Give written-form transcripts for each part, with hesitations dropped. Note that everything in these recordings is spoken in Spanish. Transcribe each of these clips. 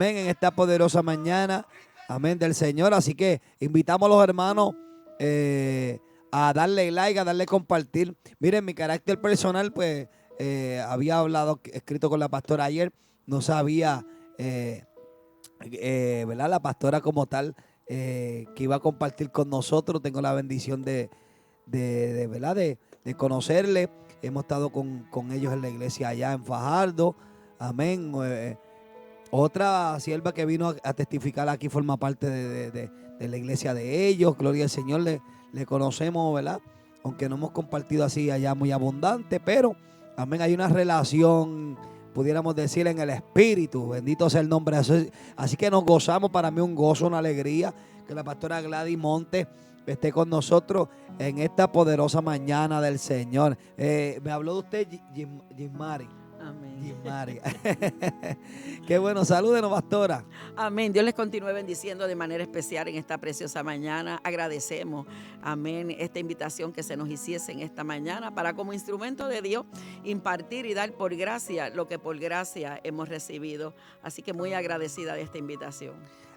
Amén, en esta poderosa mañana, amén, del Señor. Así que invitamos a los hermanos a darle like, a darle compartir. Miren, mi carácter personal, pues, había hablado, escrito con la pastora ayer, no sabía, ¿verdad? La pastora como tal, que iba a compartir con nosotros. Tengo la bendición ¿verdad? De conocerle. Hemos estado con ellos en la iglesia allá en Fajardo. Amén. Otra sierva que vino a testificar aquí forma parte de la iglesia de ellos. Gloria al Señor, le conocemos, ¿verdad? Aunque no hemos compartido así allá muy abundante, pero, amén, hay una relación, pudiéramos decir, en el espíritu. Bendito sea el nombre de Jesús. Así que nos gozamos, para mí un gozo, una alegría, que la pastora Gladys Montes esté con nosotros en esta poderosa mañana del Señor. Me habló de usted, Mari. Amén. María. Qué bueno, salúdenos, pastora. Amén. Dios les continúe bendiciendo de manera especial en esta preciosa mañana. Agradecemos, amén, esta invitación que se nos hiciese en esta mañana para, como instrumento de Dios, impartir y dar por gracia lo que por gracia hemos recibido. Así que muy agradecida de esta invitación.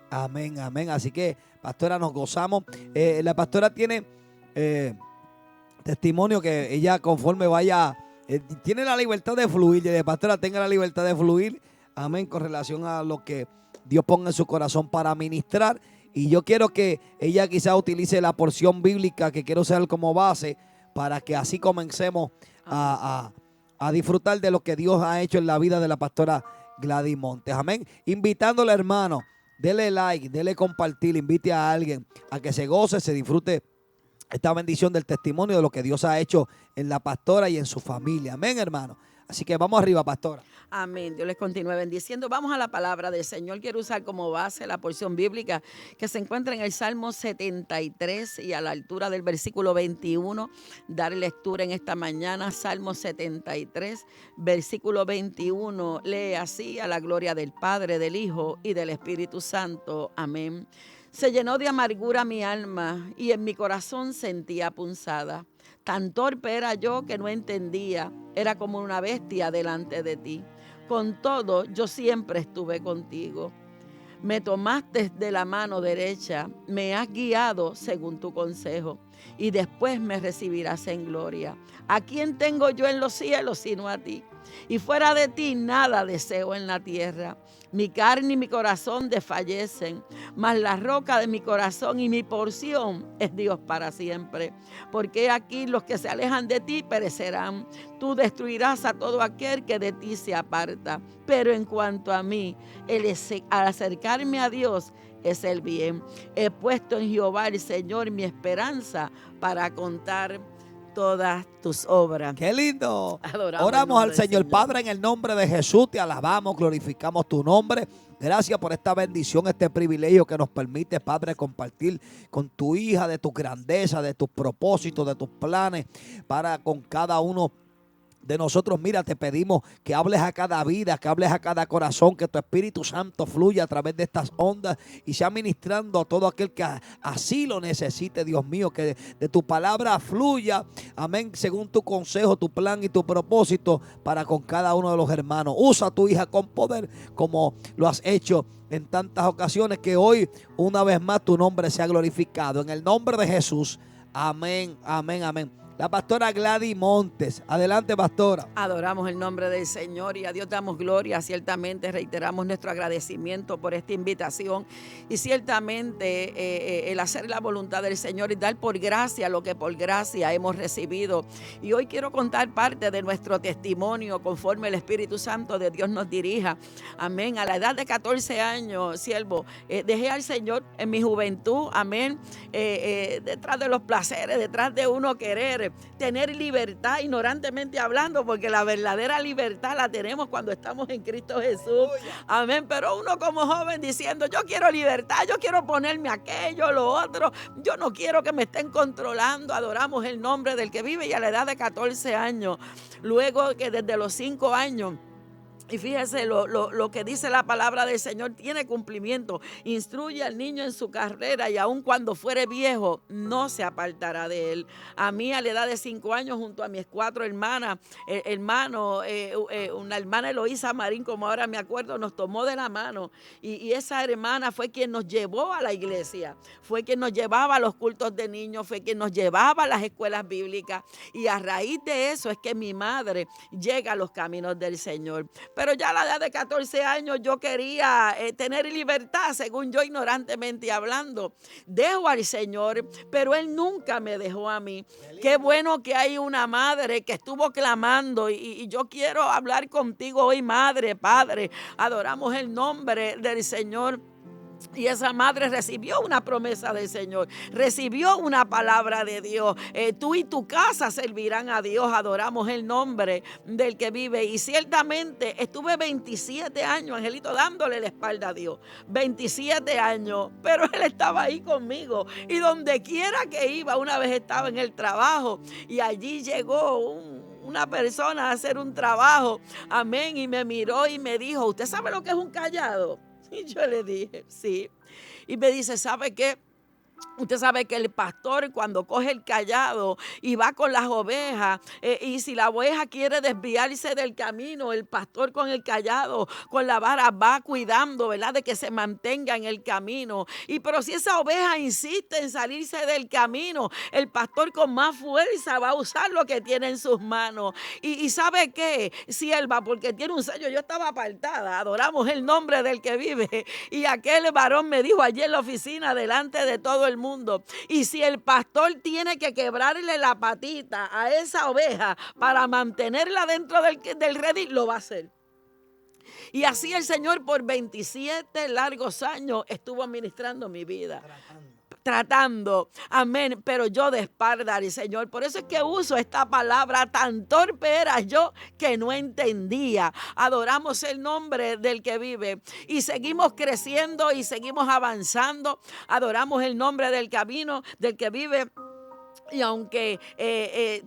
Amén, amén. Así que, pastora, nos gozamos. La pastora tiene testimonio que ella, conforme vaya, tiene la libertad de fluir. De pastora, tenga la libertad de fluir. Amén, con relación a lo que Dios ponga en su corazón para ministrar. Y yo quiero que ella quizá utilice la porción bíblica que quiero usar como base, para que así comencemos a disfrutar de lo que Dios ha hecho en la vida de la pastora Gladys Montes. Amén. Invitándole, hermano, dele like, dele compartir, invite a alguien a que se goce, se disfrute esta bendición del testimonio de lo que Dios ha hecho en la pastora y en su familia. Amén, hermano. Así que vamos arriba, pastora. Amén. Dios les continúe bendiciendo. Vamos a la palabra del Señor. Quiero usar como base la porción bíblica que se encuentra en el Salmo 73 y a la altura del versículo 21. Dar lectura en esta mañana. Salmo 73, versículo 21. Lee así: a la gloria del Padre, del Hijo y del Espíritu Santo. Amén. Se llenó de amargura mi alma y en mi corazón sentía punzada. Tan torpe era yo que no entendía, era como una bestia delante de ti. Con todo, yo siempre estuve contigo. Me tomaste de la mano derecha, me has guiado según tu consejo, y después me recibirás en gloria. ¿A quién tengo yo en los cielos sino a ti? Y fuera de ti nada deseo en la tierra. Mi carne y mi corazón desfallecen, mas la roca de mi corazón y mi porción es Dios para siempre. Porque aquí los que se alejan de ti perecerán. Tú destruirás a todo aquel que de ti se aparta. Pero en cuanto a mí, al acercarme a Dios es el bien. He puesto en Jehová el Señor mi esperanza para contar todas tus obras. ¡Qué lindo! Adoramos Oramos al Señor. Padre, en el nombre de Jesús te alabamos, glorificamos tu nombre. Gracias por esta bendición, este privilegio que nos permite, Padre, compartir con tu hija de tu grandeza, de tus propósitos, de tus planes para con cada uno de nosotros. Mira, te pedimos que hables a cada vida, que hables a cada corazón, que tu Espíritu Santo fluya a través de estas ondas y sea ministrando a todo aquel que así lo necesite, Dios mío, que de tu palabra fluya, amén, según tu consejo, tu plan y tu propósito para con cada uno de los hermanos. Usa a tu hija con poder como lo has hecho en tantas ocasiones, que hoy una vez más tu nombre sea glorificado. En el nombre de Jesús, amén, amén, amén. La pastora Gladys Montes. Adelante, pastora. Adoramos el nombre del Señor y a Dios damos gloria. Ciertamente reiteramos nuestro agradecimiento por esta invitación y ciertamente el hacer la voluntad del Señor y dar por gracia lo que por gracia hemos recibido. Y hoy quiero contar parte de nuestro testimonio conforme el Espíritu Santo de Dios nos dirija. Amén. A la edad de 14 años, siervo, dejé al Señor en mi juventud. Amén. Detrás de los placeres, detrás de uno querer tener libertad, ignorantemente hablando, porque la verdadera libertad la tenemos cuando estamos en Cristo Jesús. Amén. Pero uno como joven diciendo: yo quiero libertad, yo quiero ponerme aquello, lo otro, yo no quiero que me estén controlando. Adoramos el nombre del que vive. Y a la edad de 14 años, luego que desde los 5 años Y fíjese lo que dice la palabra del Señor tiene cumplimiento. Instruye al niño en su carrera y aun cuando fuere viejo no se apartará de él. A mí a la edad de 5 años junto a mis 4 hermanas, una hermana Eloísa Marín, como ahora me acuerdo, nos tomó de la mano y esa hermana fue quien nos llevó a la iglesia, fue quien nos llevaba a los cultos de niños, fue quien nos llevaba a las escuelas bíblicas y a raíz de eso es que mi madre llega a los caminos del Señor. Pero ya a la edad de 14 años yo quería tener libertad, según yo ignorantemente hablando. Dejo al Señor, pero Él nunca me dejó a mí. Qué bueno que hay una madre que estuvo clamando y yo quiero hablar contigo hoy, madre, padre. Adoramos el nombre del Señor. Y esa madre recibió una promesa del Señor, recibió una palabra de Dios. Tú y tu casa servirán a Dios, adoramos el nombre del que vive. Y ciertamente estuve 27 años, Angelito, dándole la espalda a Dios. 27 años, pero Él estaba ahí conmigo. Y donde quiera que iba, una vez estaba en el trabajo y allí llegó una persona a hacer un trabajo, amén, y me miró y me dijo, ¿usted sabe lo que es un cayado? Y yo le dije, sí. Y me dice, ¿sabe qué? Usted sabe que el pastor cuando coge el cayado y va con las ovejas y si la oveja quiere desviarse del camino, el pastor con el cayado, con la vara va cuidando, ¿verdad? De que se mantenga en el camino. Y pero si esa oveja insiste en salirse del camino, el pastor con más fuerza va a usar lo que tiene en sus manos. Y ¿sabe qué? Sierva, porque tiene un sello. Yo estaba apartada, adoramos el nombre del que vive. Y aquel varón me dijo allí en la oficina, delante de todo el mundo, y si el pastor tiene que quebrarle la patita a esa oveja para mantenerla dentro del redil, lo va a hacer. Y así el Señor por 27 largos años estuvo administrando mi vida. Tratando, amén, pero yo de espalda al Señor. Por eso es que uso esta palabra, tan torpe era yo que no entendía. Adoramos el nombre del que vive y seguimos creciendo y seguimos avanzando. Adoramos el nombre del camino, del que vive. Y aunque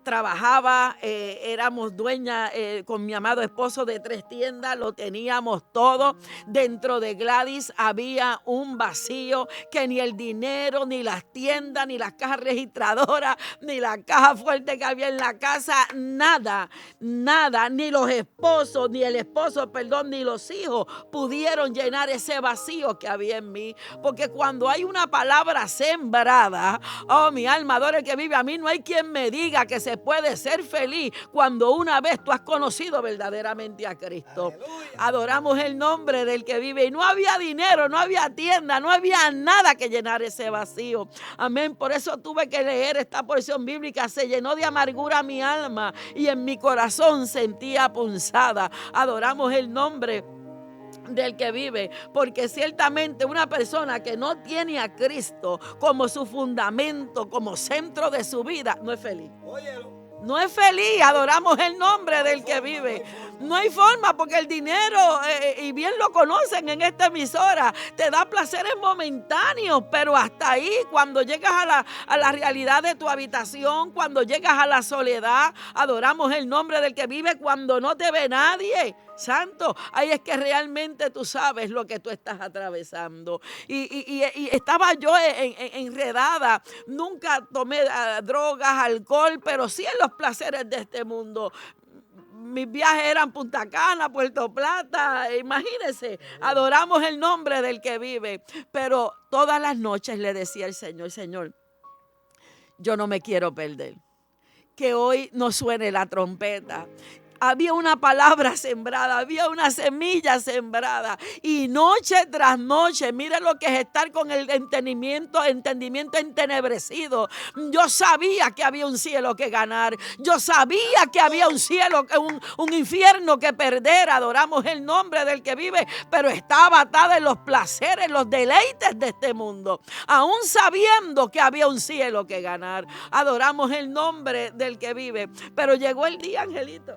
trabajaba, éramos dueñas con mi amado esposo de 3 tiendas, lo teníamos todo. Dentro de Gladys había un vacío que ni el dinero, ni las tiendas, ni las cajas registradoras, ni la caja fuerte que había en la casa, nada, ni los esposos, ni el esposo, perdón, ni los hijos pudieron llenar ese vacío que había en mí. Porque cuando hay una palabra sembrada, oh, mi alma adora el que vive. A mí no hay quien me diga que se puede ser feliz cuando una vez tú has conocido verdaderamente a Cristo. Aleluya. Adoramos el nombre del que vive y no había dinero, no había tienda, no había nada que llenar ese vacío. Amén. Por eso tuve que leer esta porción bíblica. Se llenó de amargura mi alma y en mi corazón sentía punzada. Adoramos el nombre del que vive, porque ciertamente una persona que no tiene a Cristo como su fundamento, como centro de su vida, no es feliz. No es feliz. Adoramos el nombre del que vive. No hay forma, porque el dinero, y bien lo conocen en esta emisora, te da placeres momentáneos, pero hasta ahí, cuando llegas a la realidad de tu habitación, cuando llegas a la soledad, adoramos el nombre del que vive, cuando no te ve nadie. Santo, ahí es que realmente tú sabes lo que tú estás atravesando. Y estaba yo enredada. Nunca tomé drogas, alcohol, pero sí en los placeres de este mundo. Mis viajes eran Punta Cana, Puerto Plata, imagínense, adoramos el nombre del que vive. Pero todas las noches le decía al Señor, Señor, yo no me quiero perder. Que hoy no suene la trompeta. Había una palabra sembrada, había una semilla sembrada y noche tras noche, mire lo que es estar con el entendimiento entenebrecido. Yo sabía que había un cielo que ganar, yo sabía que había un cielo, un infierno que perder. Adoramos el nombre del que vive, pero estaba atada en los placeres, los deleites de este mundo, aún sabiendo que había un cielo que ganar. Adoramos el nombre del que vive, pero llegó el día, Angelito.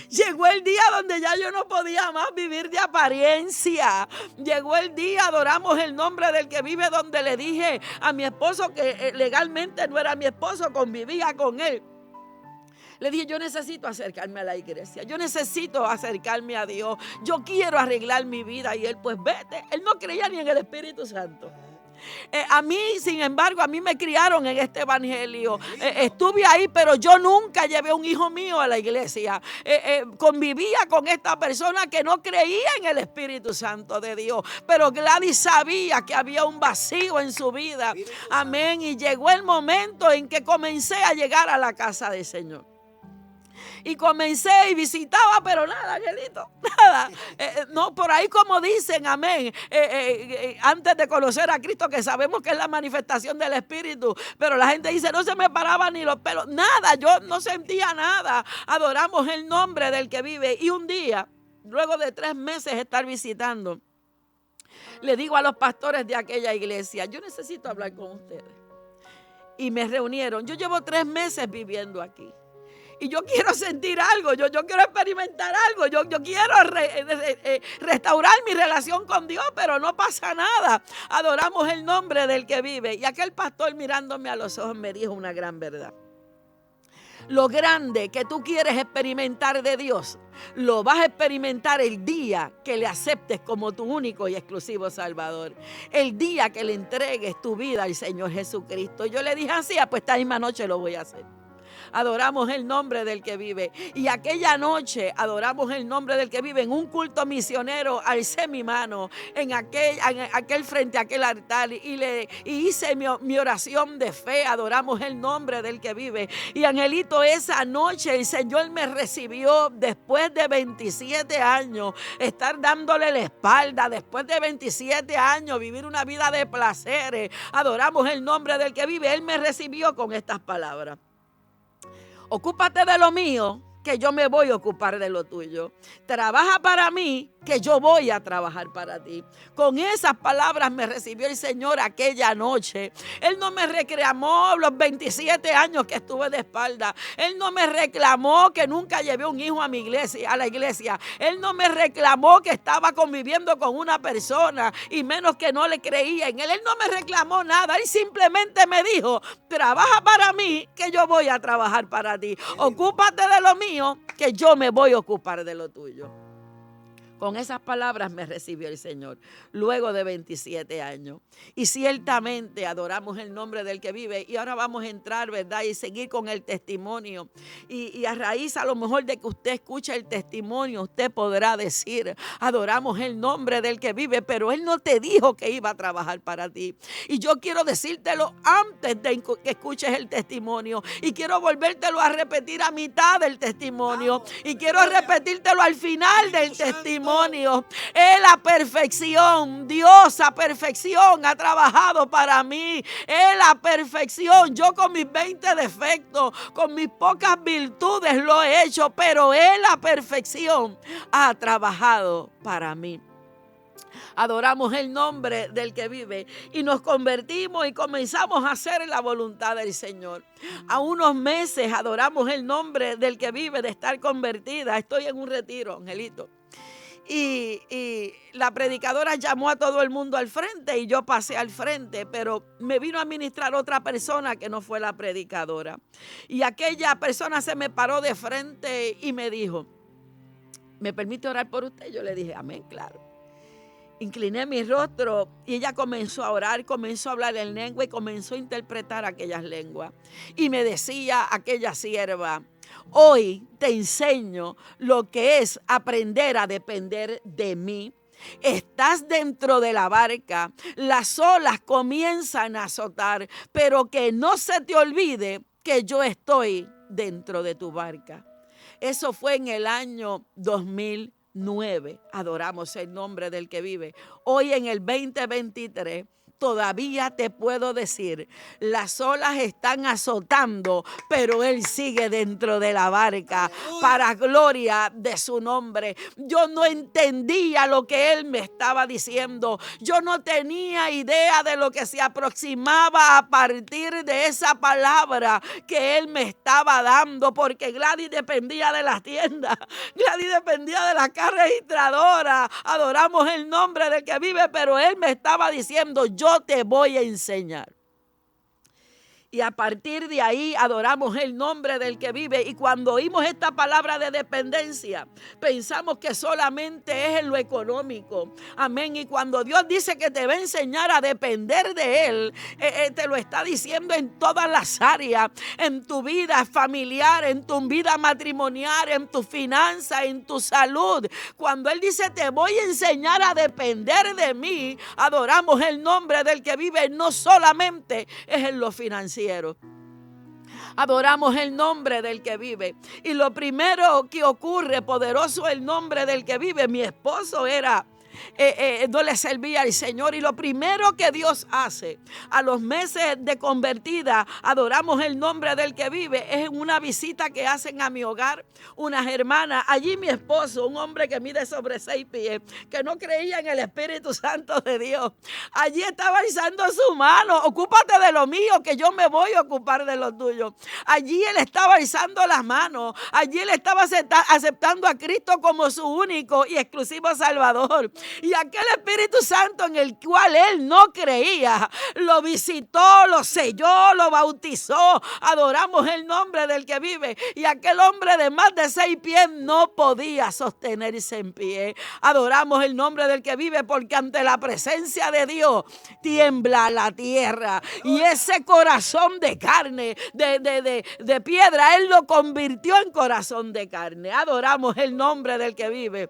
Llegó el día donde ya yo no podía más vivir de apariencia. Llegó el día, adoramos el nombre del que vive, donde le dije a mi esposo que legalmente no era mi esposo, convivía con él. Le dije, yo necesito acercarme a la iglesia, yo necesito acercarme a Dios, yo quiero arreglar mi vida. Y él, pues vete. Él no creía ni en el Espíritu Santo. A mí, sin embargo, a mí me criaron en este evangelio. Estuve ahí, pero yo nunca llevé un hijo mío a la iglesia. Convivía con esta persona que no creía en el Espíritu Santo de Dios. Pero Gladys sabía que había un vacío en su vida. Amén. Y llegó el momento en que comencé a llegar a la casa del Señor. Y comencé y visitaba, pero nada, Angelito, nada. No, por ahí como dicen, amén, antes de conocer a Cristo, que sabemos que es la manifestación del Espíritu, pero la gente dice, no se me paraban ni los pelos, nada, yo no sentía nada. Adoramos el nombre del que vive. Y un día, luego de 3 meses estar visitando, le digo a los pastores de aquella iglesia, yo necesito hablar con ustedes. Y me reunieron. Yo llevo 3 meses viviendo aquí. Y yo quiero sentir algo, yo quiero experimentar algo, yo quiero restaurar mi relación con Dios, pero no pasa nada. Adoramos el nombre del que vive. Y aquel pastor, mirándome a los ojos, me dijo una gran verdad. Lo grande que tú quieres experimentar de Dios, lo vas a experimentar el día que le aceptes como tu único y exclusivo Salvador. El día que le entregues tu vida al Señor Jesucristo. Yo le dije así, pues esta misma noche lo voy a hacer. Adoramos el nombre del que vive. Y aquella noche adoramos el nombre del que vive en un culto misionero. Alcé mi mano en aquel frente a aquel altar y hice mi oración de fe. Adoramos el nombre del que vive. Y Angelito, esa noche el Señor me recibió después de 27 años. Estar dándole la espalda después de 27 años, vivir una vida de placeres. Adoramos el nombre del que vive. Él me recibió con estas palabras. Ocúpate de lo mío, que yo me voy a ocupar de lo tuyo. Trabaja para mí, que yo voy a trabajar para ti. Con esas palabras me recibió el Señor aquella noche. Él no me reclamó los 27 años que estuve de espalda. Él no me reclamó que nunca llevé un hijo a la iglesia. Él no me reclamó que estaba conviviendo con una persona y menos que no le creía en él. Él no me reclamó nada. Él simplemente me dijo, trabaja para mí, que yo voy a trabajar para ti. Ocúpate de lo mío, que yo me voy a ocupar de lo tuyo. Con esas palabras me recibió el Señor luego de 27 años. Y ciertamente adoramos el nombre del que vive. Y ahora vamos a entrar, ¿verdad? Y seguir con el testimonio. Y a raíz a lo mejor de que usted escuche el testimonio, usted podrá decir, adoramos el nombre del que vive, pero Él no te dijo que iba a trabajar para ti. Y yo quiero decírtelo antes de que escuches el testimonio. Y quiero volvértelo a repetir a mitad del testimonio. Y quiero repetírtelo al final del testimonio. Es la perfección. Dios a perfección ha trabajado para mí. Es la perfección. Yo con mis 20 defectos, con mis pocas virtudes lo he hecho, pero es la perfección ha trabajado para mí. Adoramos el nombre del que vive y nos convertimos y comenzamos a hacer la voluntad del Señor. A unos meses adoramos el nombre del que vive de estar convertida. Estoy en un retiro, Angelito. Y la predicadora llamó a todo el mundo al frente y yo pasé al frente, pero me vino a ministrar otra persona que no fue la predicadora. Y aquella persona se me paró de frente y me dijo, ¿me permite orar por usted? Yo le dije, amén, claro. Incliné mi rostro y ella comenzó a orar, comenzó a hablar en lengua y comenzó a interpretar aquellas lenguas. Y me decía aquella sierva, hoy te enseño lo que es aprender a depender de mí. Estás dentro de la barca, las olas comienzan a azotar, pero que no se te olvide que yo estoy dentro de tu barca. Eso fue en el año 2009. Adoramos el nombre del que vive. Hoy en el 2023. Todavía te puedo decir, las olas están azotando, pero Él sigue dentro de la barca para gloria de su nombre. Yo no entendía lo que Él me estaba diciendo. Yo no tenía idea de lo que se aproximaba a partir de esa palabra que Él me estaba dando, porque Gladys dependía de las tiendas, Gladys dependía de la casa registradora. Adoramos el nombre del que vive, pero Él me estaba diciendo, yo te voy a enseñar. Y a partir de ahí adoramos el nombre del que vive. Y cuando oímos esta palabra de dependencia, pensamos que solamente es en lo económico. Amén. Y cuando Dios dice que te va a enseñar a depender de Él, te lo está diciendo en todas las áreas. En tu vida familiar, en tu vida matrimonial, en tu finanza, en tu salud. Cuando Él dice te voy a enseñar a depender de mí, adoramos el nombre del que vive. No solamente es en lo financiero. Adoramos el nombre del que vive. Y lo primero que ocurre, poderoso el nombre del que vive. Mi esposo no le servía al Señor, y lo primero que Dios hace a los meses de convertida, adoramos el nombre del que vive, es una visita que hacen a mi hogar unas hermanas. Allí mi esposo, un hombre que mide sobre 6 pies, que no creía en el Espíritu Santo de Dios, allí estaba alzando su mano: ocúpate de lo mío, que yo me voy a ocupar de lo tuyo. Allí él estaba alzando las manos, allí él estaba aceptando a Cristo como su único y exclusivo Salvador. Y aquel Espíritu Santo en el cual él no creía, lo visitó, lo selló, lo bautizó. Adoramos el nombre del que vive. Y aquel hombre de más de 6 pies no podía sostenerse en pie. Adoramos el nombre del que vive, porque ante la presencia de Dios tiembla la tierra. Y ese corazón de carne, de piedra, él lo convirtió en corazón de carne. Adoramos el nombre del que vive.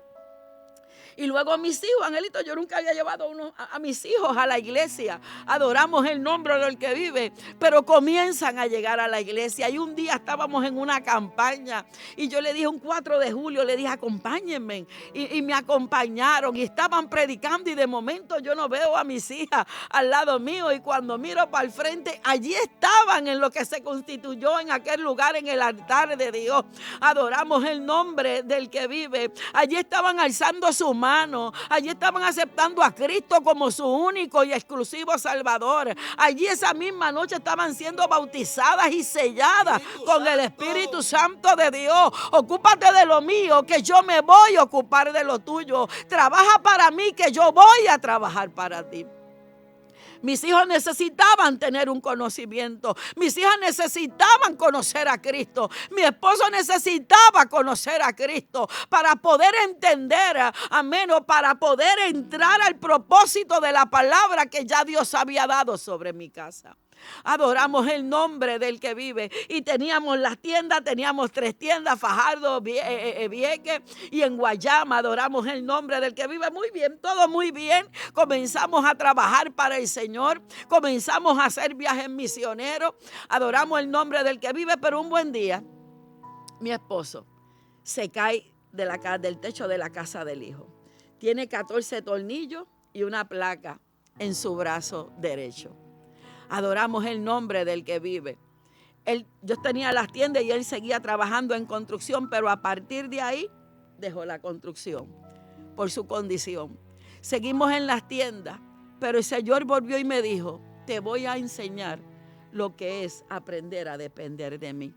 Y luego mis hijos, Angelito, yo nunca había llevado a mis hijos a la iglesia. Adoramos el nombre del que vive, pero comienzan a llegar a la iglesia. Y un día estábamos en una campaña y yo le dije, un 4 de julio, le dije, acompáñenme. Y me acompañaron y estaban predicando, y de momento yo no veo a mis hijas al lado mío, y cuando miro para el frente, allí estaban en lo que se constituyó en aquel lugar, en el altar de Dios. Adoramos el nombre del que vive. Allí estaban alzando su mano. Allí estaban aceptando a Cristo como su único y exclusivo Salvador. Allí esa misma noche estaban siendo bautizadas y selladas con el Espíritu Santo de Dios. Ocúpate de lo mío, que yo me voy a ocupar de lo tuyo. Trabaja para mí, que yo voy a trabajar para ti. Mis hijos necesitaban tener un conocimiento. Mis hijas necesitaban conocer a Cristo. Mi esposo necesitaba conocer a Cristo para poder entender, amén, o para poder entrar al propósito de la palabra que ya Dios había dado sobre mi casa. Adoramos el nombre del que vive. Y teníamos las tiendas, teníamos 3 tiendas, Fajardo, Vieques y en Guayama. Adoramos el nombre del que vive. Muy bien, todo muy bien. Comenzamos a trabajar para el Señor, comenzamos a hacer viajes misioneros. Adoramos el nombre del que vive, pero un buen día mi esposo se cae del techo de la casa del hijo. Tiene 14 tornillos y una placa en su brazo derecho. Adoramos el nombre del que vive. Yo tenía las tiendas y él seguía trabajando en construcción, pero a partir de ahí dejó la construcción por su condición. Seguimos en las tiendas, pero el Señor volvió y me dijo, te voy a enseñar lo que es aprender a depender de mí.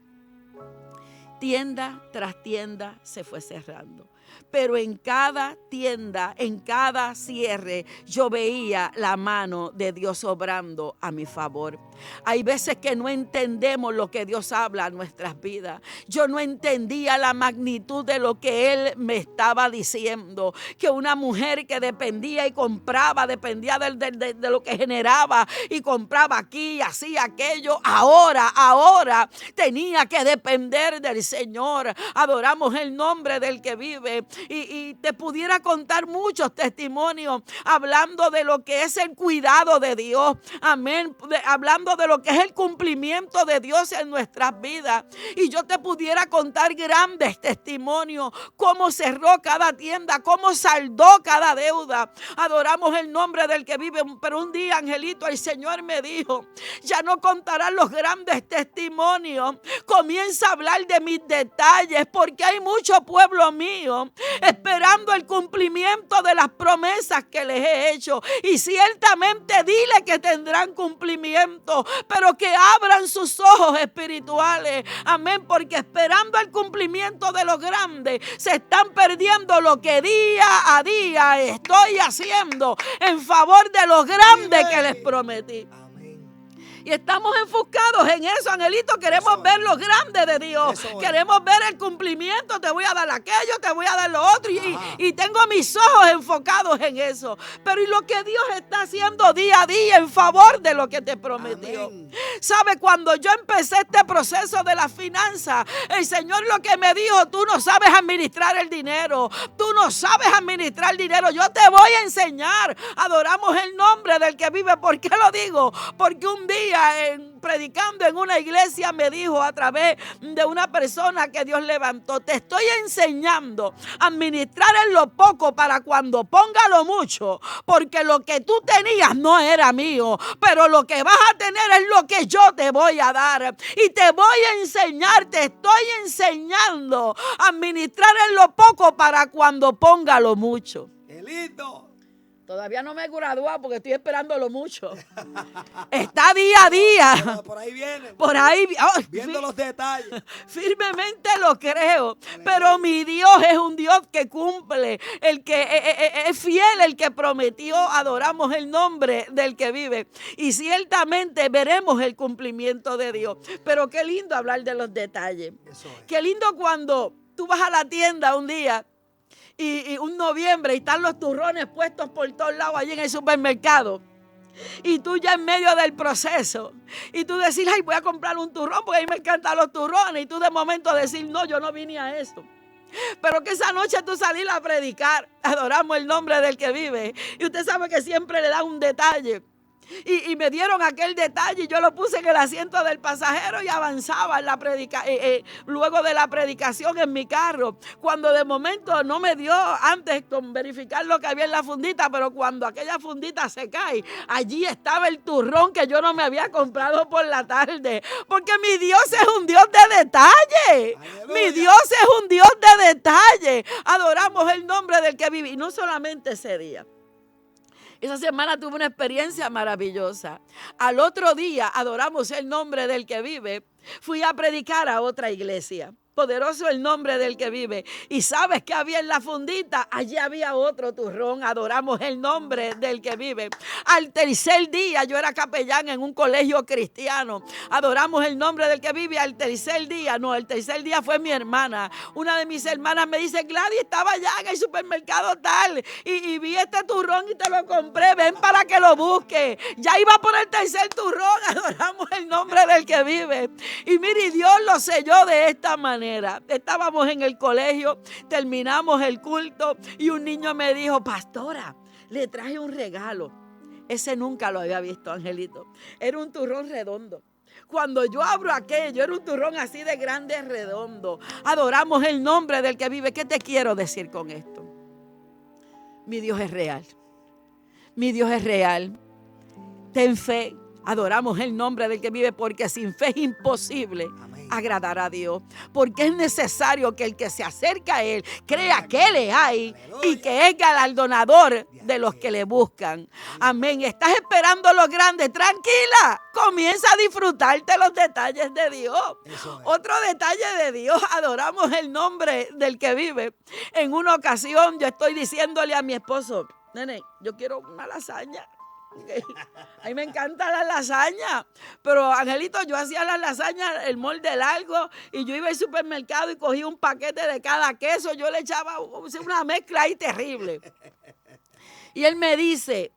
Tienda tras tienda se fue cerrando. Pero en cada tienda, en cada cierre, yo veía la mano de Dios obrando a mi favor. Hay veces que no entendemos lo que Dios habla en nuestras vidas. Yo no entendía la magnitud de lo que Él me estaba diciendo. Que una mujer que dependía y compraba, dependía de lo que generaba y compraba aquí y hacía aquello, ahora tenía que depender del Señor. Adoramos el nombre del que vive. Y te pudiera contar muchos testimonios hablando de lo que es el cuidado de Dios. Amén. Hablando de lo que es el cumplimiento de Dios en nuestras vidas. Y yo te pudiera contar grandes testimonios. Cómo cerró cada tienda, cómo saldó cada deuda. Adoramos el nombre del que vive. Pero un día, Angelito, el Señor me dijo, ya no contarás los grandes testimonios. Comienza a hablar de mis detalles, porque hay mucho pueblo mío esperando el cumplimiento de las promesas que les he hecho. Y ciertamente dile que tendrán cumplimiento, pero que abran sus ojos espirituales. Amén, porque esperando el cumplimiento de lo grande, se están perdiendo lo que día a día estoy haciendo en favor de lo grande que les prometí. Y estamos enfocados en eso, Angelito. Queremos ver lo grande de Dios. Queremos ver el cumplimiento. Te voy a dar aquello, te voy a dar lo otro. Y tengo mis ojos enfocados en eso. Pero y lo que Dios está haciendo día a día en favor de lo que te prometió. Amén. ¿Sabe? Cuando yo empecé este proceso de la finanza, el Señor lo que me dijo: tú no sabes administrar el dinero. Tú no sabes administrar dinero. Yo te voy a enseñar. Adoramos el nombre del que vive. ¿Por qué lo digo? Porque un día predicando en una iglesia me dijo a través de una persona que Dios levantó: te estoy enseñando a administrar en lo poco para cuando ponga lo mucho, porque lo que tú tenías no era mío, pero lo que vas a tener es lo que yo te voy a dar y te voy a enseñar. Te estoy enseñando a administrar en lo poco para cuando ponga lo mucho. ¡Qué lindo! Todavía no me he graduado porque estoy esperándolo mucho. Está día a día. Por ahí viene. Por ahí. Viendo los detalles. Firmemente lo creo. Pero mi Dios es un Dios que cumple. El que es fiel, el que prometió. Adoramos el nombre del que vive. Y ciertamente veremos el cumplimiento de Dios. Pero qué lindo hablar de los detalles. Qué lindo cuando tú vas a la tienda un día. Y un noviembre y están los turrones puestos por todos lados allí en el supermercado. Y tú ya en medio del proceso. Y tú decís: ay, voy a comprar un turrón porque a mí me encantan los turrones. Y tú de momento decís: no, yo no vine a eso. Pero que esa noche tú salís a predicar. Adoramos el nombre del que vive. Y usted sabe que siempre le da un detalle. Y me dieron aquel detalle y yo lo puse en el asiento del pasajero y avanzaba en la luego de la predicación en mi carro. Cuando de momento no me dio antes con verificar lo que había en la fundita, pero cuando aquella fundita se cae, allí estaba el turrón que yo no me había comprado por la tarde. Porque mi Dios es un Dios de detalle. ¡Aleluya! Mi Dios es un Dios de detalle. Adoramos el nombre del que vive. Y no solamente ese día. Esa semana tuve una experiencia maravillosa. Al otro día, adoramos el nombre del que vive. Fui a predicar a otra iglesia. Poderoso el nombre del que vive. Y ¿sabes qué había en la fundita? Allí había otro turrón. Adoramos el nombre del que vive. Al tercer día, yo era capellán en un colegio cristiano. Adoramos el nombre del que vive. Al tercer día, no, el tercer día fue mi hermana. Una de mis hermanas me dice: Gladys, estaba allá en el supermercado tal y vi este turrón y te lo compré. Ven para que lo busque. Ya iba por el tercer turrón. Adoramos el nombre del que vive. Y mire, Dios lo selló de esta manera. Estábamos en el colegio, terminamos el culto y un niño me dijo: pastora, le traje un regalo. Ese nunca lo había visto, Angelito. Era un turrón redondo. Cuando yo abro aquello, era un turrón así de grande, redondo. Adoramos el nombre del que vive. ¿Qué te quiero decir con esto? Mi Dios es real. Mi Dios es real. Ten fe. Adoramos el nombre del que vive, porque sin fe es imposible agradar a Dios. Porque es necesario que el que se acerca a Él crea que Él es ahí y que es galardonador de los que le buscan. Amén. Estás esperando lo grande. Tranquila. Comienza a disfrutarte los detalles de Dios. Otro detalle de Dios. Adoramos el nombre del que vive. En una ocasión yo estoy diciéndole a mi esposo: nene, yo quiero una lasaña. A mí me encanta la lasaña, pero Angelito, yo hacía la lasaña el molde largo y yo iba al supermercado y cogía un paquete de cada queso. Yo le echaba una mezcla ahí terrible. Y él me dice: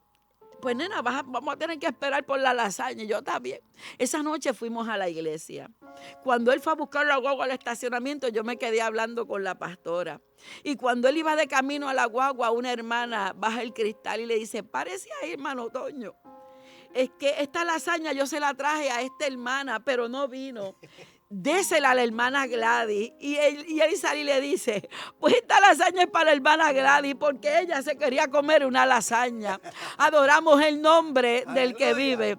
pues nena, vamos a tener que esperar por la lasaña. Y yo también. Esa noche fuimos a la iglesia. Cuando él fue a buscar la guagua al estacionamiento, yo me quedé hablando con la pastora. Y cuando él iba de camino a la guagua, una hermana baja el cristal y le dice: párese ahí, hermano Toño. Es que esta lasaña yo se la traje a esta hermana, pero no vino. Désela a la hermana Gladys. Y él sale y le dice: pues esta lasaña es para la hermana Gladys, porque ella se quería comer una lasaña. Adoramos el nombre del que vive.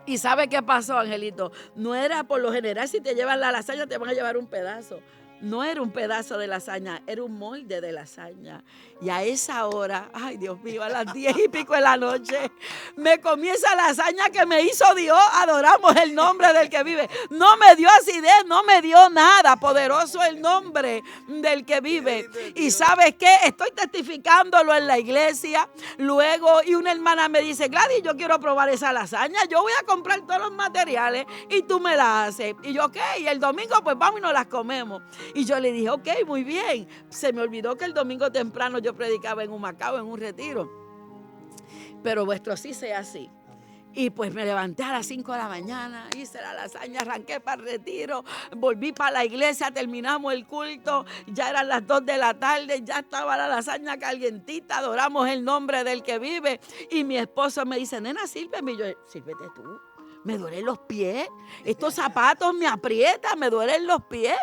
¿Y sabe qué pasó, Angelito? No era por lo general, si te llevan la lasaña te van a llevar un pedazo. No era un pedazo de lasaña, era un molde de lasaña. Y a esa hora, ay Dios mío, a las 10:00 de la noche, me comí esa lasaña que me hizo Dios. Adoramos el nombre del que vive. No me dio acidez, no me dio nada. Poderoso el nombre del que vive. Y ¿sabes qué? Estoy testificándolo en la iglesia. Luego, y una hermana me dice, Gladys, yo quiero probar esa lasaña. Yo voy a comprar todos los materiales y tú me la haces. Y yo, ok, y el domingo pues vamos y nos las comemos. Y yo le dije, ok, muy bien. Se me olvidó que el domingo temprano yo predicaba en Humacao, en un retiro. Pero vuestro sí sea así. Y pues me levanté a las 5 de la mañana, hice la lasaña, arranqué para el retiro, volví para la iglesia, terminamos el culto, ya eran las 2 de la tarde, ya estaba la lasaña calientita, adoramos el nombre del que vive. Y mi esposo me dice, nena, sírveme. Y yo, sírvete tú. Me duelen los pies, estos zapatos me aprietan, me duelen los pies.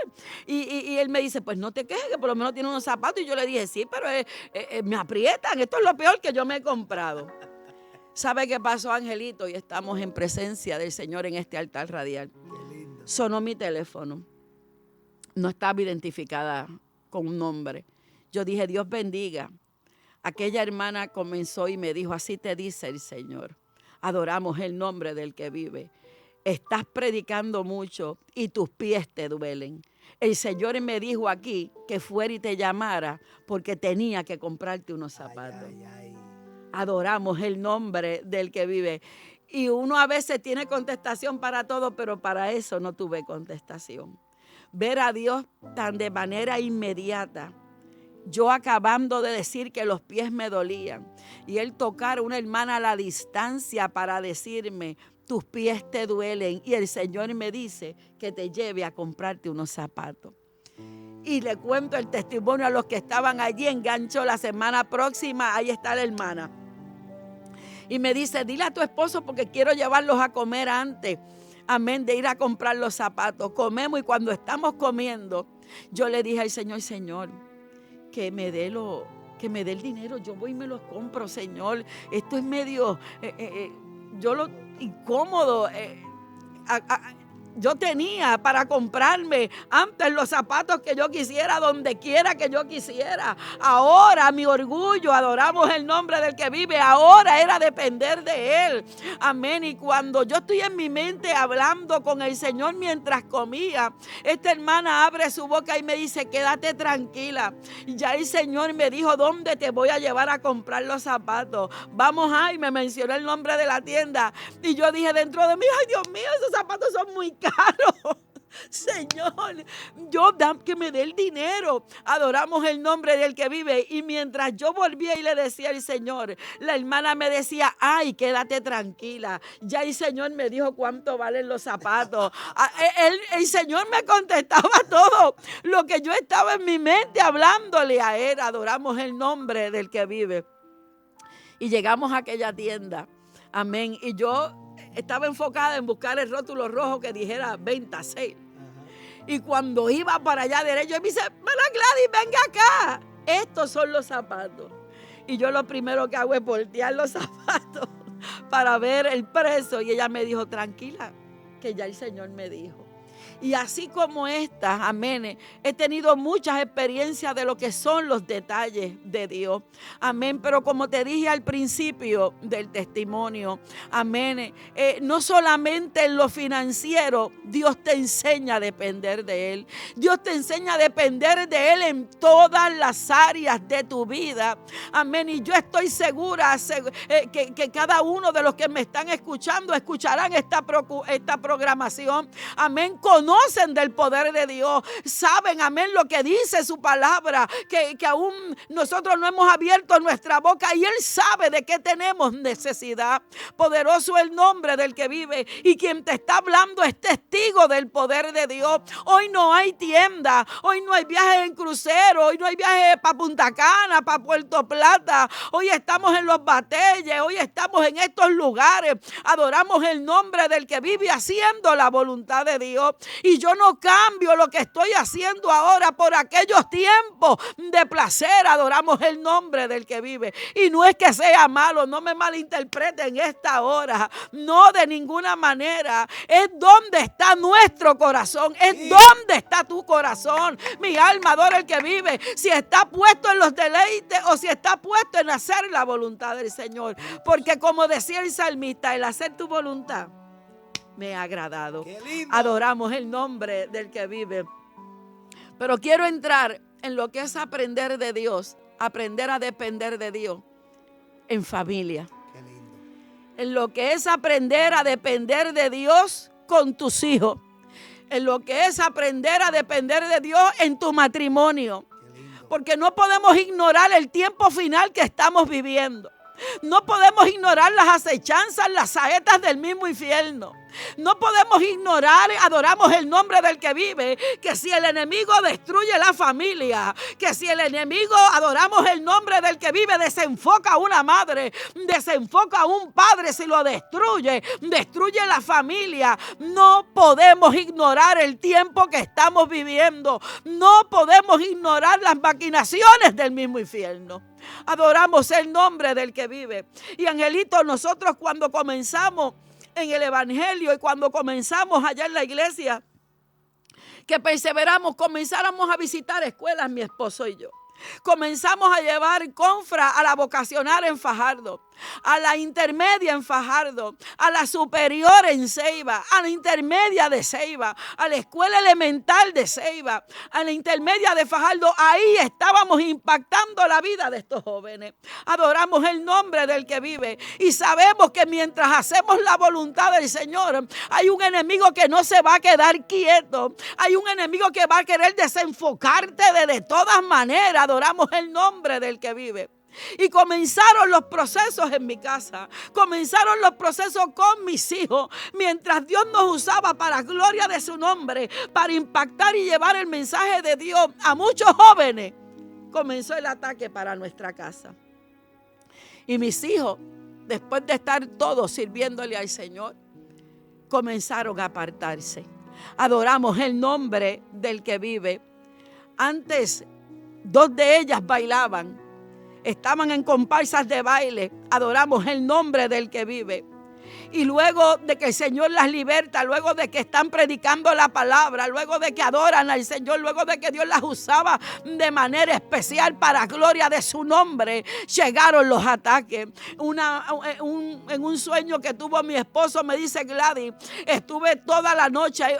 Y él me dice, pues no te quejes, que por lo menos tiene unos zapatos. Y yo le dije, sí, pero me aprietan, esto es lo peor que yo me he comprado. ¿Sabe qué pasó, Angelito? Y estamos en presencia del Señor en este altar radial. Sonó mi teléfono, no estaba identificada con un nombre. Yo dije, Dios bendiga. Aquella hermana comenzó y me dijo, así te dice el Señor. Adoramos el nombre del que vive. Estás predicando mucho y tus pies te duelen. El Señor me dijo aquí que fuera y te llamara porque tenía que comprarte unos zapatos. Adoramos el nombre del que vive. Y uno a veces tiene contestación para todo, pero para eso no tuve contestación. Ver a Dios tan de manera inmediata. Yo acabando de decir que los pies me dolían y él tocar a una hermana a la distancia para decirme, tus pies te duelen, y el Señor me dice que te lleve a comprarte unos zapatos. Y le cuento el testimonio a los que estaban allí, engancho la semana próxima, ahí está la hermana. Y me dice, dile a tu esposo porque quiero llevarlos a comer antes, amén, de ir a comprar los zapatos. Comemos y cuando estamos comiendo, yo le dije al Señor, Señor, que me dé el dinero, yo voy y me los compro, Señor. Esto es medio, incómodo. Yo tenía para comprarme antes los zapatos que yo quisiera, donde quiera que yo quisiera. Ahora mi orgullo, adoramos el nombre del que vive, ahora era depender de Él. Amén. Y cuando yo estoy en mi mente hablando con el Señor mientras comía, esta hermana abre su boca y me dice, quédate tranquila. Ya el Señor me dijo, ¿dónde te voy a llevar a comprar los zapatos? Vamos ahí, me mencionó el nombre de la tienda. Y yo dije dentro de mí, ay Dios mío, esos zapatos son muy caro. Señor, que me dé el dinero. Adoramos el nombre del que vive. Y mientras yo volvía y le decía al Señor, la hermana me decía, ay, quédate tranquila. Ya el Señor me dijo cuánto valen los zapatos. El Señor me contestaba todo lo que yo estaba en mi mente hablándole a Él. Adoramos el nombre del que vive. Y llegamos a aquella tienda. Amén. Y yo estaba enfocada en buscar el rótulo rojo que dijera venta, sale. Y cuando iba para allá derecho, él me dice, Mara Gladys, venga acá. Estos son los zapatos. Y yo lo primero que hago es voltear los zapatos para ver el precio. Y ella me dijo, tranquila, que ya el Señor me dijo. Y así como esta, amén, he tenido muchas experiencias de lo que son los detalles de Dios. Amén, pero como te dije al principio del testimonio, amén, no solamente en lo financiero, Dios te enseña a depender de Él. Dios te enseña a depender de Él en todas las áreas de tu vida. Amén, y yo estoy segura que cada uno de los que me están escuchando escucharán esta programación. Amén, conocen del poder de Dios, saben, amén, lo que dice su palabra, que aún nosotros no hemos abierto nuestra boca y Él sabe de qué tenemos necesidad. Poderoso el nombre del que vive, y quien te está hablando es testigo del poder de Dios. Hoy no hay tienda, hoy no hay viajes en crucero, hoy no hay viajes para Punta Cana, para Puerto Plata, hoy estamos en los Batelles, hoy estamos en estos lugares, adoramos el nombre del que vive haciendo la voluntad de Dios. Y yo no cambio lo que estoy haciendo ahora por aquellos tiempos de placer. Adoramos el nombre del que vive. Y no es que sea malo, no me malinterpreten esta hora. No, de ninguna manera. Es donde está nuestro corazón. Es donde está tu corazón. Mi alma adora el que vive. Si está puesto en los deleites o si está puesto en hacer la voluntad del Señor. Porque como decía el salmista, el hacer tu voluntad me ha agradado. Adoramos el nombre del que vive. Pero quiero entrar en lo que es aprender de Dios, aprender a depender de Dios en familia. En lo que es aprender a depender de Dios con tus hijos. En lo que es aprender a depender de Dios en tu matrimonio. Porque no podemos ignorar el tiempo final que estamos viviendo. No podemos ignorar las acechanzas, las saetas del mismo infierno. No podemos ignorar, adoramos el nombre del que vive, que si el enemigo destruye la familia, que si el enemigo, adoramos el nombre del que vive, desenfoca a una madre, desenfoca a un padre, si lo destruye, destruye la familia. No podemos ignorar el tiempo que estamos viviendo. No podemos ignorar las maquinaciones del mismo infierno. Adoramos el nombre del que vive. Y angelito, nosotros cuando comenzamos en el evangelio y cuando comenzamos allá en la iglesia, que perseveramos, comenzáramos a visitar escuelas, mi esposo y yo. Comenzamos a llevar confra a la vocacional en Fajardo, a la intermedia en Fajardo, a la superior en Ceiba, a la intermedia de Ceiba, a la escuela elemental de Ceiba, a la intermedia de Fajardo. Ahí estábamos impactando la vida de estos jóvenes. Adoramos el nombre del que vive y sabemos que mientras hacemos la voluntad del Señor, hay un enemigo que no se va a quedar quieto. Hay un enemigo que va a querer desenfocarte de todas maneras. Adoramos el nombre del que vive. Y comenzaron los procesos en mi casa, comenzaron los procesos con mis hijos, mientras Dios nos usaba para gloria de su nombre, para impactar y llevar el mensaje de Dios a muchos jóvenes. Comenzó el ataque para nuestra casa. Y mis hijos, después de estar todos sirviéndole al Señor, comenzaron a apartarse. Adoramos el nombre del que vive. Antes, 2 de ellas bailaban. Estaban en comparsas de baile. Adoramos el nombre del que vive. Y luego de que el Señor las liberta, luego de que están predicando la palabra, luego de que adoran al Señor, luego de que Dios las usaba de manera especial para gloria de su nombre, llegaron los ataques. En un sueño que tuvo mi esposo, me dice Gladys, estuve toda la noche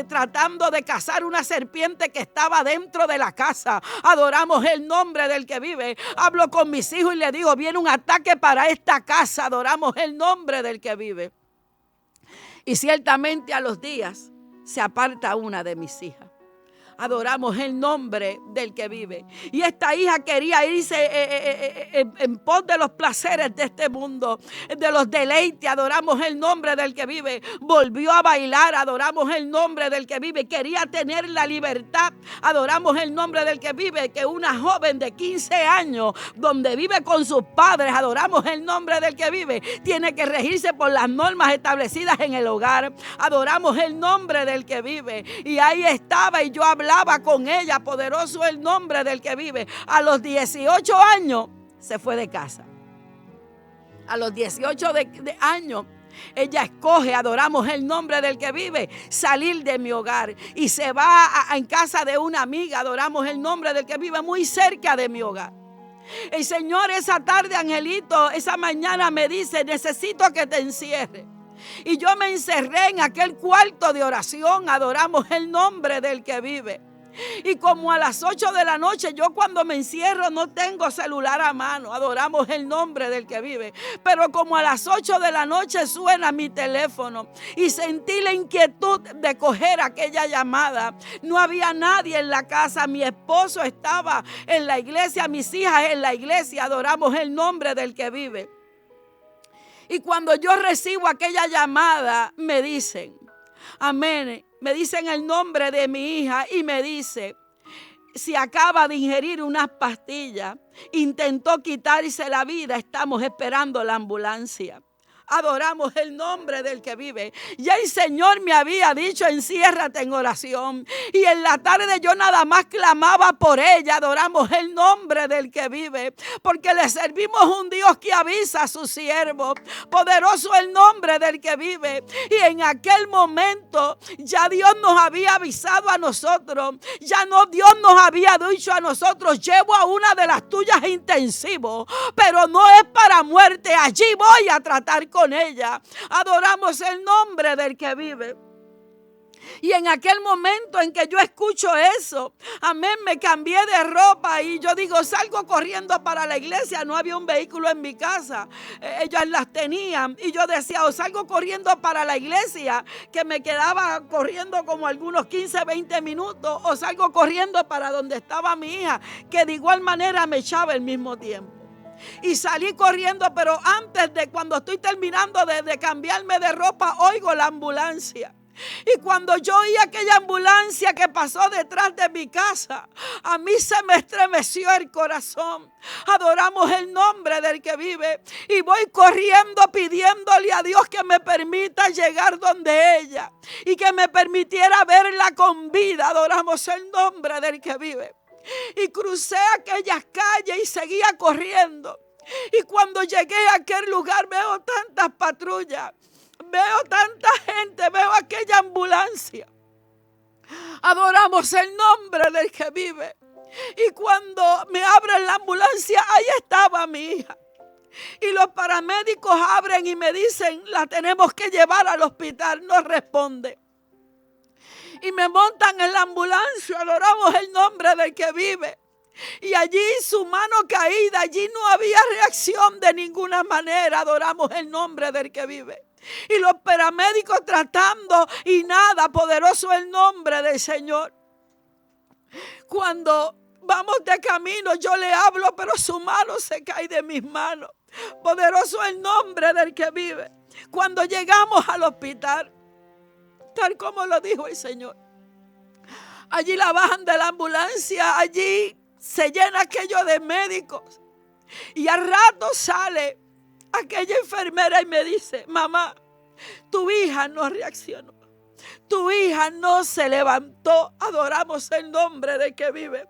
tratando de cazar una serpiente que estaba dentro de la casa. Adoramos el nombre del que vive. Hablo con mis hijos y les digo, viene un ataque para esta casa. Adoramos el nombre del que vive. Y ciertamente a los días se aparta una de mis hijas. Adoramos el nombre del que vive. Y esta hija quería irse en pos de los placeres de este mundo, de los deleites. Adoramos el nombre del que vive. Volvió a bailar. Adoramos el nombre del que vive. Quería tener la libertad. Adoramos el nombre del que vive. Que una joven de 15 años, donde vive con sus padres, adoramos el nombre del que vive, tiene que regirse por las normas establecidas en el hogar. Adoramos el nombre del que vive. Y ahí estaba y yo hablaba con ella, poderoso el nombre del que vive. A los 18 años se fue de casa. A los 18 de años ella escoge, adoramos el nombre del que vive, salir de mi hogar y se va en casa de una amiga. Adoramos el nombre del que vive muy cerca de mi hogar. El Señor esa tarde, angelito, esa mañana me dice, necesito que te encierres. Y yo me encerré en aquel cuarto de oración. Adoramos el nombre del que vive. Y como a las 8 de la noche, yo cuando me encierro no tengo celular a mano. Adoramos el nombre del que vive. Pero como a las 8 de la noche suena mi teléfono y sentí la inquietud de coger aquella llamada. No había nadie en la casa. Mi esposo estaba en la iglesia, mis hijas en la iglesia. Adoramos el nombre del que vive. Y cuando yo recibo aquella llamada, me dicen, amén, me dicen el nombre de mi hija y me dice, si acaba de ingerir unas pastillas, intentó quitarse la vida, estamos esperando la ambulancia. Adoramos el nombre del que vive. Ya el Señor me había dicho, enciérrate en oración. Y en la tarde yo nada más clamaba por ella. Adoramos el nombre del que vive, porque le servimos un Dios que avisa a su siervo. Poderoso el nombre del que vive. Y en aquel momento ya Dios nos había avisado a nosotros. Ya no, Dios nos había dicho a nosotros: llevo a una de las tuyas intensivos, pero no es para muerte. Allí voy a tratar con ella. Adoramos el nombre del que vive. Y en aquel momento en que yo escucho eso, amén, me cambié de ropa y yo digo, salgo corriendo para la iglesia. No había un vehículo en mi casa, ellas las tenían. Y yo decía, o salgo corriendo para la iglesia, que me quedaba corriendo como algunos 15, 20 minutos, o salgo corriendo para donde estaba mi hija, que de igual manera me echaba el mismo tiempo. Y salí corriendo, pero antes de cuando estoy terminando de cambiarme de ropa, oigo la ambulancia. Y cuando yo oí aquella ambulancia que pasó detrás de mi casa, a mí se me estremeció el corazón. Adoramos el nombre del que vive. Y voy corriendo pidiéndole a Dios que me permita llegar donde ella y que me permitiera verla con vida. Adoramos el nombre del que vive. Y crucé aquellas calles y seguía corriendo. Y cuando llegué a aquel lugar veo tantas patrullas. Veo tanta gente, veo aquella ambulancia. Adoramos el nombre del que vive. Y cuando me abren la ambulancia, ahí estaba mi hija. Y los paramédicos abren y me dicen, la tenemos que llevar al hospital. No responde. Y me montan en la ambulancia. Adoramos el nombre del que vive. Y allí su mano caída, allí no había reacción de ninguna manera. Adoramos el nombre del que vive. Y los paramédicos tratando y nada. Poderoso el nombre del Señor. Cuando vamos de camino yo le hablo, pero su mano se cae de mis manos. Poderoso el nombre del que vive. Cuando llegamos al hospital, tal como lo dijo el Señor, allí la bajan de la ambulancia, allí se llena aquello de médicos. Y al rato sale aquella enfermera y me dice, mamá, tu hija no reaccionó. Tu hija no se levantó. Adoramos el nombre de que vive.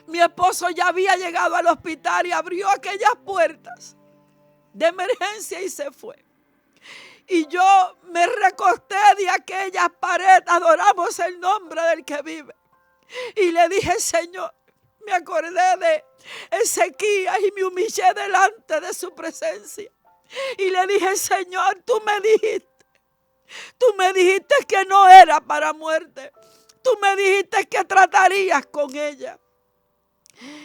Mi esposo ya había llegado al hospital y abrió aquellas puertas de emergencia y se fue. Y yo me recosté de aquellas paredes. Adoramos el nombre del que vive. Y le dije, Señor, me acordé de Ezequías y me humillé delante de su presencia. Y le dije, Señor, tú me dijiste que no era para muerte. Tú me dijiste que tratarías con ella.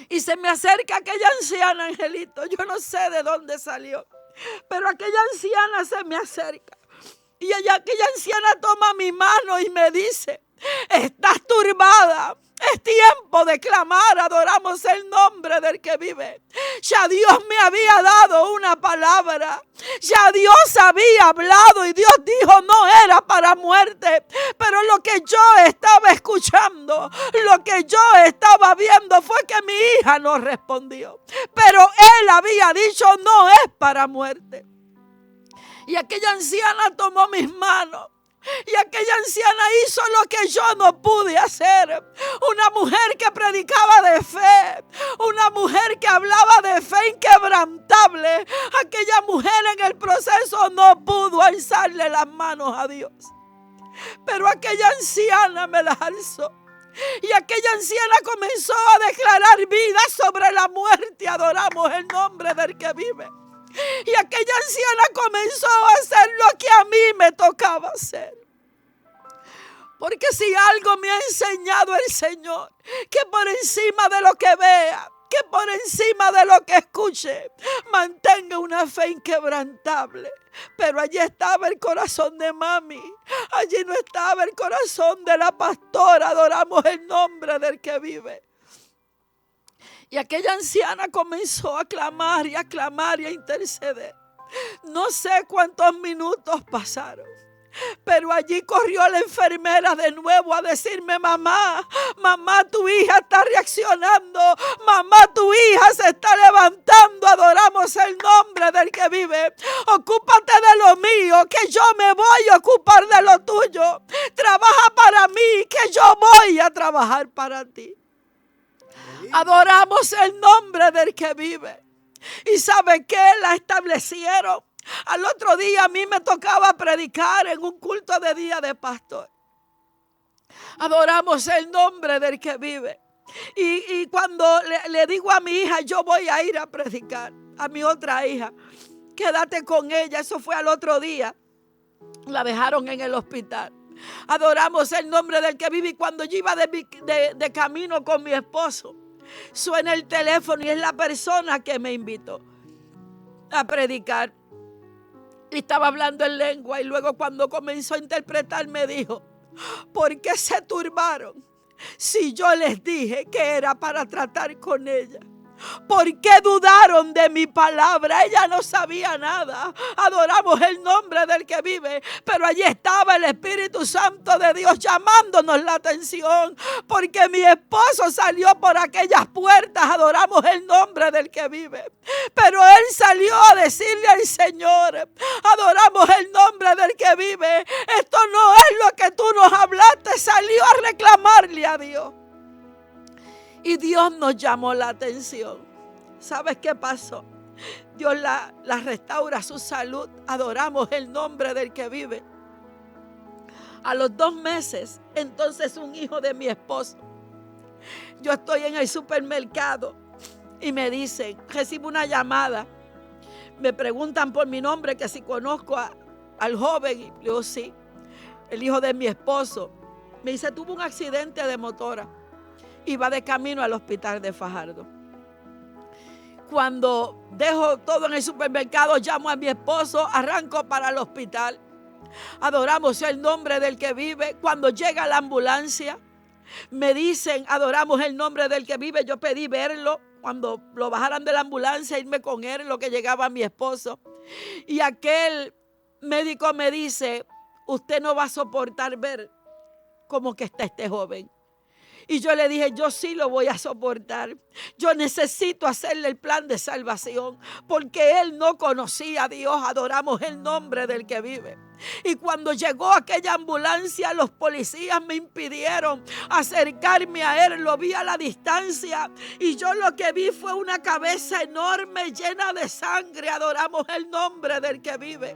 Y se me acerca aquella anciana, Angelito. Yo no sé de dónde salió, pero aquella anciana se me acerca. Y aquella anciana toma mi mano y me dice, estás turbada. Es tiempo de clamar. Adoramos el nombre del que vive. Ya Dios me había dado una palabra. Ya Dios había hablado y Dios dijo no era para muerte. Pero lo que yo estaba escuchando, lo que yo estaba viendo fue que mi hija no respondió. Pero él había dicho no es para muerte. Y aquella anciana tomó mis manos. Y aquella anciana hizo lo que yo no pude hacer. Una mujer que predicaba de fe. Una mujer que hablaba de fe inquebrantable. Aquella mujer en el proceso no pudo alzarle las manos a Dios. Pero aquella anciana me las alzó. Y aquella anciana comenzó a declarar vida sobre la muerte. Adoramos el nombre del que vive. Y aquella anciana comenzó a hacer lo que a mí me tocaba hacer. Porque si algo me ha enseñado el Señor, que por encima de lo que vea, que por encima de lo que escuche, mantenga una fe inquebrantable. Pero allí estaba el corazón de mami. Allí no estaba el corazón de la pastora. Adoramos el nombre del que vive. Y aquella anciana comenzó a clamar y a clamar y a interceder. No sé cuántos minutos pasaron. Pero allí corrió la enfermera de nuevo a decirme: mamá, tu hija está reaccionando, mamá, tu hija se está levantando. Adoramos el nombre del que vive. Ocúpate de lo mío, que yo me voy a ocupar de lo tuyo. Trabaja para mí, que yo voy a trabajar para ti. Adoramos el nombre del que vive. ¿Y sabe qué? La establecieron. Al otro día a mí me tocaba predicar en un culto de día de pastor. Adoramos el nombre del que vive. Y cuando le digo a mi hija: yo voy a ir a predicar, a mi otra hija, quédate con ella. Eso fue al otro día. La dejaron en el hospital. Adoramos el nombre del que vive. Y cuando yo iba de camino con mi esposo, suena el teléfono y es la persona que me invitó a predicar. Y estaba hablando en lengua, y luego cuando comenzó a interpretar me dijo: ¿por qué se turbaron si yo les dije que era para tratar con ella? ¿Por qué dudaron de mi palabra? Ella no sabía nada. Adoramos el nombre del que vive. Pero allí estaba el Espíritu Santo de Dios llamándonos la atención, porque mi esposo salió por aquellas puertas. Adoramos el nombre del que vive. Pero él salió a decirle al Señor: adoramos el nombre del que vive. Esto no es lo que tú nos hablaste. Salió a reclamarle a Dios. Y Dios nos llamó la atención. ¿Sabes qué pasó? Dios la restaura su salud. Adoramos el nombre del que vive. A los 2 meses, entonces un hijo de mi esposo, yo estoy en el supermercado y me dicen, recibo una llamada. Me preguntan por mi nombre, que si conozco al joven. Y yo: sí, el hijo de mi esposo. Me dice: tuvo un accidente de motora. Iba de camino al hospital de Fajardo. Cuando dejo todo en el supermercado, llamo a mi esposo, arranco para el hospital. Adoramos el nombre del que vive. Cuando llega la ambulancia, me dicen: adoramos el nombre del que vive. Yo pedí verlo. Cuando lo bajaran de la ambulancia, irme con él, en lo que llegaba mi esposo. Y aquel médico me dice: usted no va a soportar ver cómo que está este joven. Y yo le dije: yo sí lo voy a soportar. Yo necesito hacerle el plan de salvación, porque él no conocía a Dios. Adoramos el nombre del que vive. Y cuando llegó aquella ambulancia, los policías me impidieron acercarme a él. Lo vi a la distancia y yo lo que vi fue una cabeza enorme llena de sangre. Adoramos el nombre del que vive.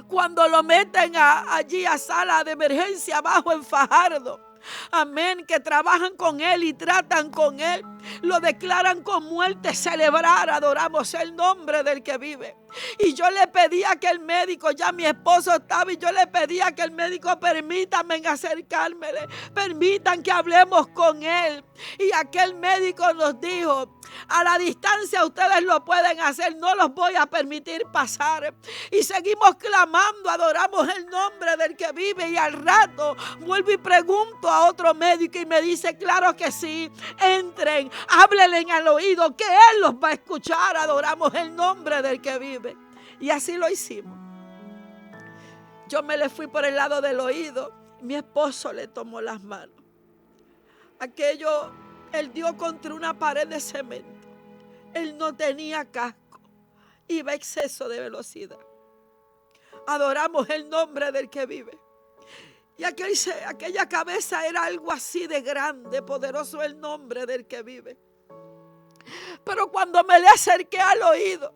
Cuando lo meten allí a sala de emergencia abajo en Fajardo, amén, que trabajan con él y tratan con él, lo declaran con muerte cerebral. Adoramos el nombre del que vive. Y yo le pedía que el médico, ya mi esposo estaba, y yo le pedía que el médico: permítanme acercármele, permitan que hablemos con él. Y aquel médico nos dijo: a la distancia ustedes lo pueden hacer, no los voy a permitir pasar. Y seguimos clamando, adoramos el nombre del que vive. Y al rato vuelvo y pregunto a otro médico y me dice: claro que sí, entren, háblenle al oído, que él los va a escuchar. Adoramos el nombre del que vive. Y así lo hicimos. Yo me le fui por el lado del oído. Mi esposo le tomó las manos. Aquello, él dio contra una pared de cemento. Él no tenía casco. Iba a exceso de velocidad. Adoramos el nombre del que vive. Y aquella cabeza era algo así de grande, poderoso el nombre del que vive. Pero cuando me le acerqué al oído,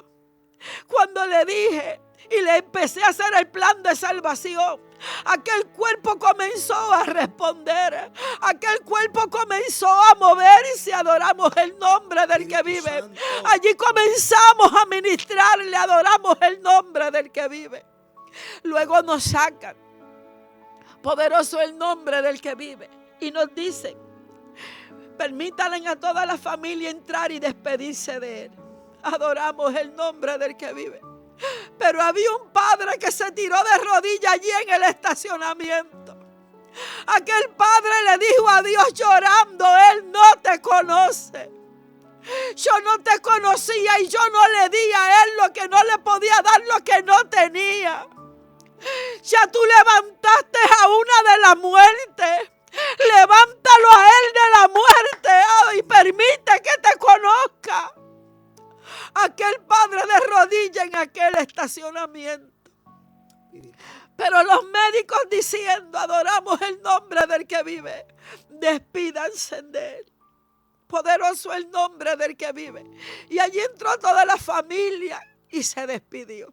cuando le dije y le empecé a hacer el plan de salvación, aquel cuerpo comenzó a responder. Aquel cuerpo comenzó a moverse. Adoramos el nombre del que vive. Allí comenzamos a ministrarle. Adoramos el nombre del que vive. Luego nos sacan. Poderoso el nombre del que vive. Y nos dicen: permítanle a toda la familia entrar y despedirse de él. Adoramos el nombre del que vive. Pero había un padre que se tiró de rodillas allí en el estacionamiento. Aquel padre le dijo a Dios llorando: él no te conoce. Yo no te conocía y yo no le di a él lo que no le podía dar, lo que no tenía. Ya tú levantaste a una de la muerte. Levántalo a él de la muerte, y permite que te conozca. Aquel padre de rodillas en aquel estacionamiento. Pero los médicos diciendo: adoramos el nombre del que vive. Despídanse de él. Poderoso el nombre del que vive. Y allí entró toda la familia y se despidió.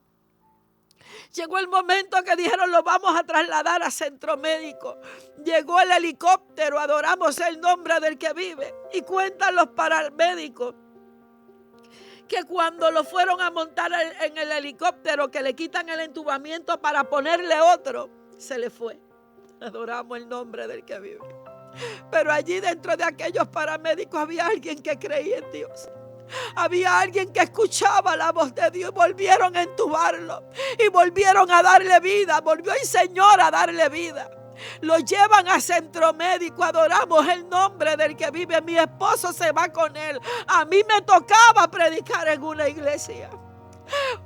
Llegó el momento que dijeron: lo vamos a trasladar a centro médico. Llegó el helicóptero, adoramos el nombre del que vive. Y cuentan los paramédicos que cuando lo fueron a montar en el helicóptero, que le quitan el entubamiento para ponerle otro, se le fue. Adoramos el nombre del que vive. Pero allí dentro de aquellos paramédicos había alguien que creía en Dios. Había alguien que escuchaba la voz de Dios. Volvieron a entubarlo y volvieron a darle vida. Volvió el Señor a darle vida. Lo llevan a centro médico. Adoramos el nombre del que vive. Mi esposo se va con él. A mí me tocaba predicar en una iglesia.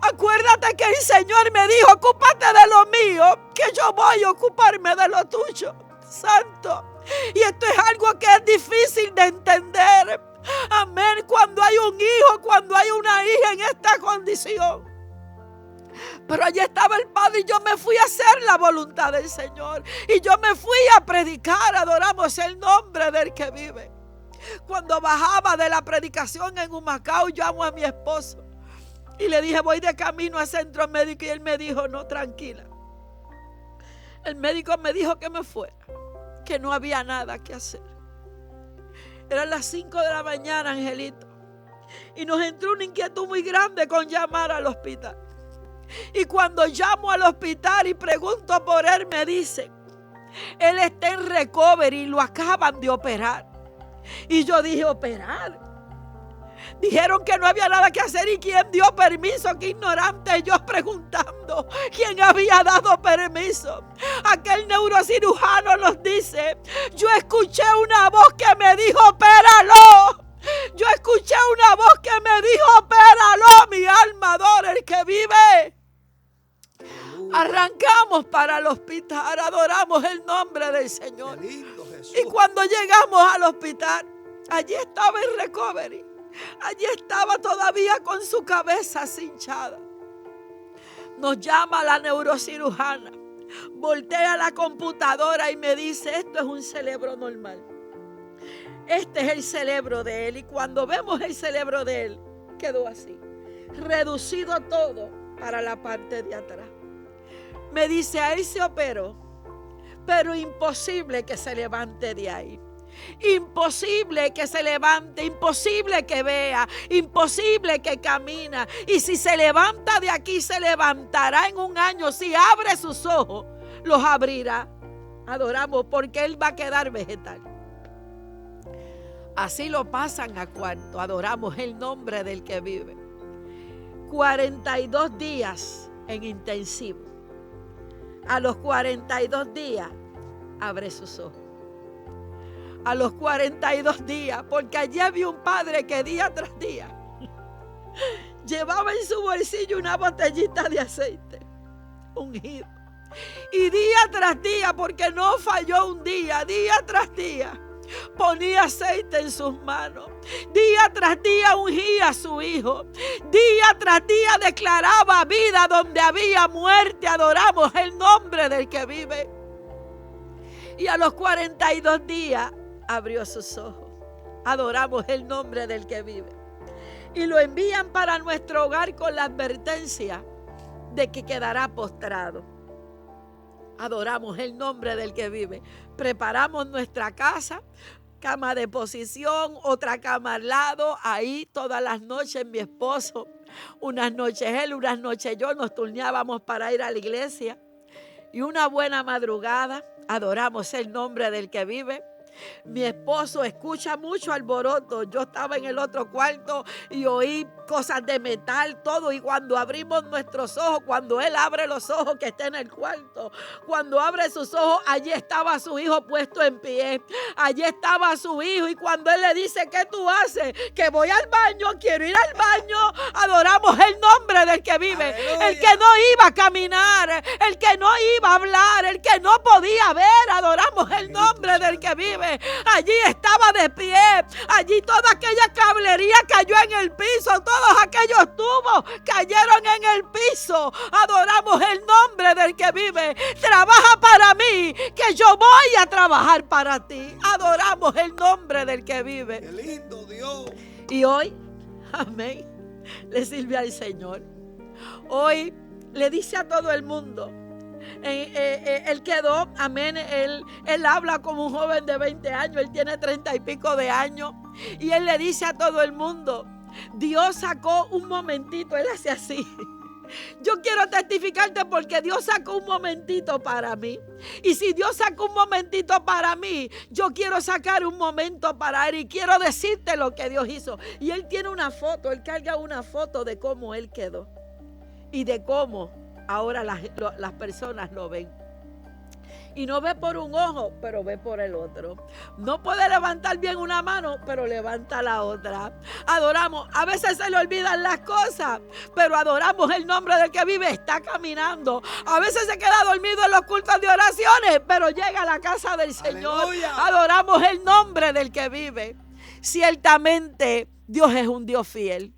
Acuérdate que el Señor me dijo: ocúpate de lo mío, que yo voy a ocuparme de lo tuyo. Santo. Y esto es algo que es difícil de entender. Amén. Cuando hay un hijo, cuando hay una hija en esta condición. Pero allí estaba el Padre y yo me fui a hacer la voluntad del Señor. Y yo me fui a predicar. Adoramos el nombre del que vive. Cuando bajaba de la predicación en Humacao, llamo a mi esposo y le dije: voy de camino a centro médico. Y él me dijo: no, tranquila. El médico me dijo que me fuera, que no había nada que hacer. Eran las 5 de la mañana, Angelito. Y nos entró una inquietud muy grande con llamar al hospital. Y cuando llamo al hospital y pregunto por él, me dicen: él está en recovery y lo acaban de operar. Y yo dije: ¿operar? Dijeron que no había nada que hacer. ¿Y quién dio permiso? Qué ignorante yo preguntando quién había dado permiso. Aquel neurocirujano nos dice: yo escuché una voz que me dijo: opéralo. Yo escuché una voz que me dijo: opéralo. Mi alma adora el que vive. Arrancamos para el hospital. Adoramos el nombre del Señor. Y cuando llegamos al hospital, allí estaba en recovery. Allí estaba todavía con su cabeza hinchada. Nos llama la neurocirujana. Voltea la computadora y me dice: esto es un cerebro normal. Este es el cerebro de él. Y cuando vemos el cerebro de él, quedó así, reducido todo para la parte de atrás. Me dice: a él se operó, pero imposible que se levante de ahí. Imposible que se levante, imposible que vea, imposible que camina. Y si se levanta de aquí, se levantará en un año. Si abre sus ojos, los abrirá. Adoramos, porque él va a quedar vegetal. Así lo pasan a cuarto. Adoramos el nombre del que vive. 42 días en intensivo. A los 42 días abre sus ojos. A los 42 días, porque allí había un padre que día tras día llevaba en su bolsillo una botellita de aceite ungido. Y día tras día, porque no falló un día, día tras día, ponía aceite en sus manos. Día tras día ungía a su hijo. Día tras día declaraba vida donde había muerte. Adoramos el nombre del que vive. Y a los 42 días abrió sus ojos. Adoramos el nombre del que vive. Y lo envían para nuestro hogar con la advertencia de que quedará postrado. Adoramos el nombre del que vive. Preparamos nuestra casa, cama de posición, otra cama al lado. Ahí todas las noches mi esposo, unas noches él, unas noches yo, nos turneábamos para ir a la iglesia. Y una buena madrugada, adoramos el nombre del que vive. Mi esposo escucha mucho alboroto. Yo estaba en el otro cuarto y oí cosas de metal, todo. Y cuando abrimos nuestros ojos, cuando él abre los ojos que está en el cuarto, cuando abre sus ojos, allí estaba su hijo puesto en pie. Allí estaba su hijo. Y cuando él le dice, ¿qué tú haces? Que voy al baño, quiero ir al baño. Adoramos el nombre del que vive. Aleluya. El que no iba a caminar, el que no iba a hablar, el que no podía ver. Adoramos el nombre del que vive. Allí estaba de pie. Allí toda aquella cablería cayó en el piso. Todos aquellos tubos cayeron en el piso. Adoramos el nombre del que vive. Trabaja para mí, que yo voy a trabajar para ti. Adoramos el nombre del que vive. Qué lindo Dios. Y hoy, amén, le sirve al Señor. Hoy le dice a todo el mundo. Él quedó, amén, él habla como un joven de 20 años, él tiene 30 y pico de años, y él le dice a todo el mundo, Dios sacó un momentito, él hace así. Yo quiero testificarte porque Dios sacó un momentito para mí. Y si Dios sacó un momentito para mí, yo quiero sacar un momento para él y quiero decirte lo que Dios hizo. Y él tiene una foto, él carga una foto de cómo él quedó y de cómo ahora las personas lo ven. Y no ve por un ojo, pero ve por el otro. No puede levantar bien una mano, pero levanta la otra. Adoramos. A veces se le olvidan las cosas, pero adoramos el nombre del que vive. Está caminando. A veces se queda dormido en los cultos de oraciones, pero llega a la casa del Señor. Aleluya. Adoramos el nombre del que vive. Ciertamente, Dios es un Dios fiel.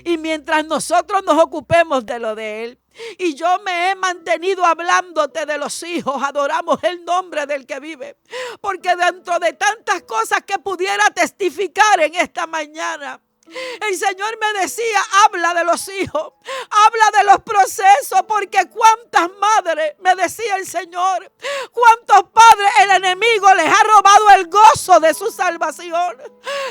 Y mientras nosotros nos ocupemos de lo de Él, y yo me he mantenido hablándote de los hijos, adoramos el nombre del que vive. Porque dentro de tantas cosas que pudiera testificar en esta mañana, el Señor me decía, habla de los hijos, habla de los procesos, porque cuántas madres, me decía el Señor, cuántos padres el enemigo les ha robado el gozo de su salvación.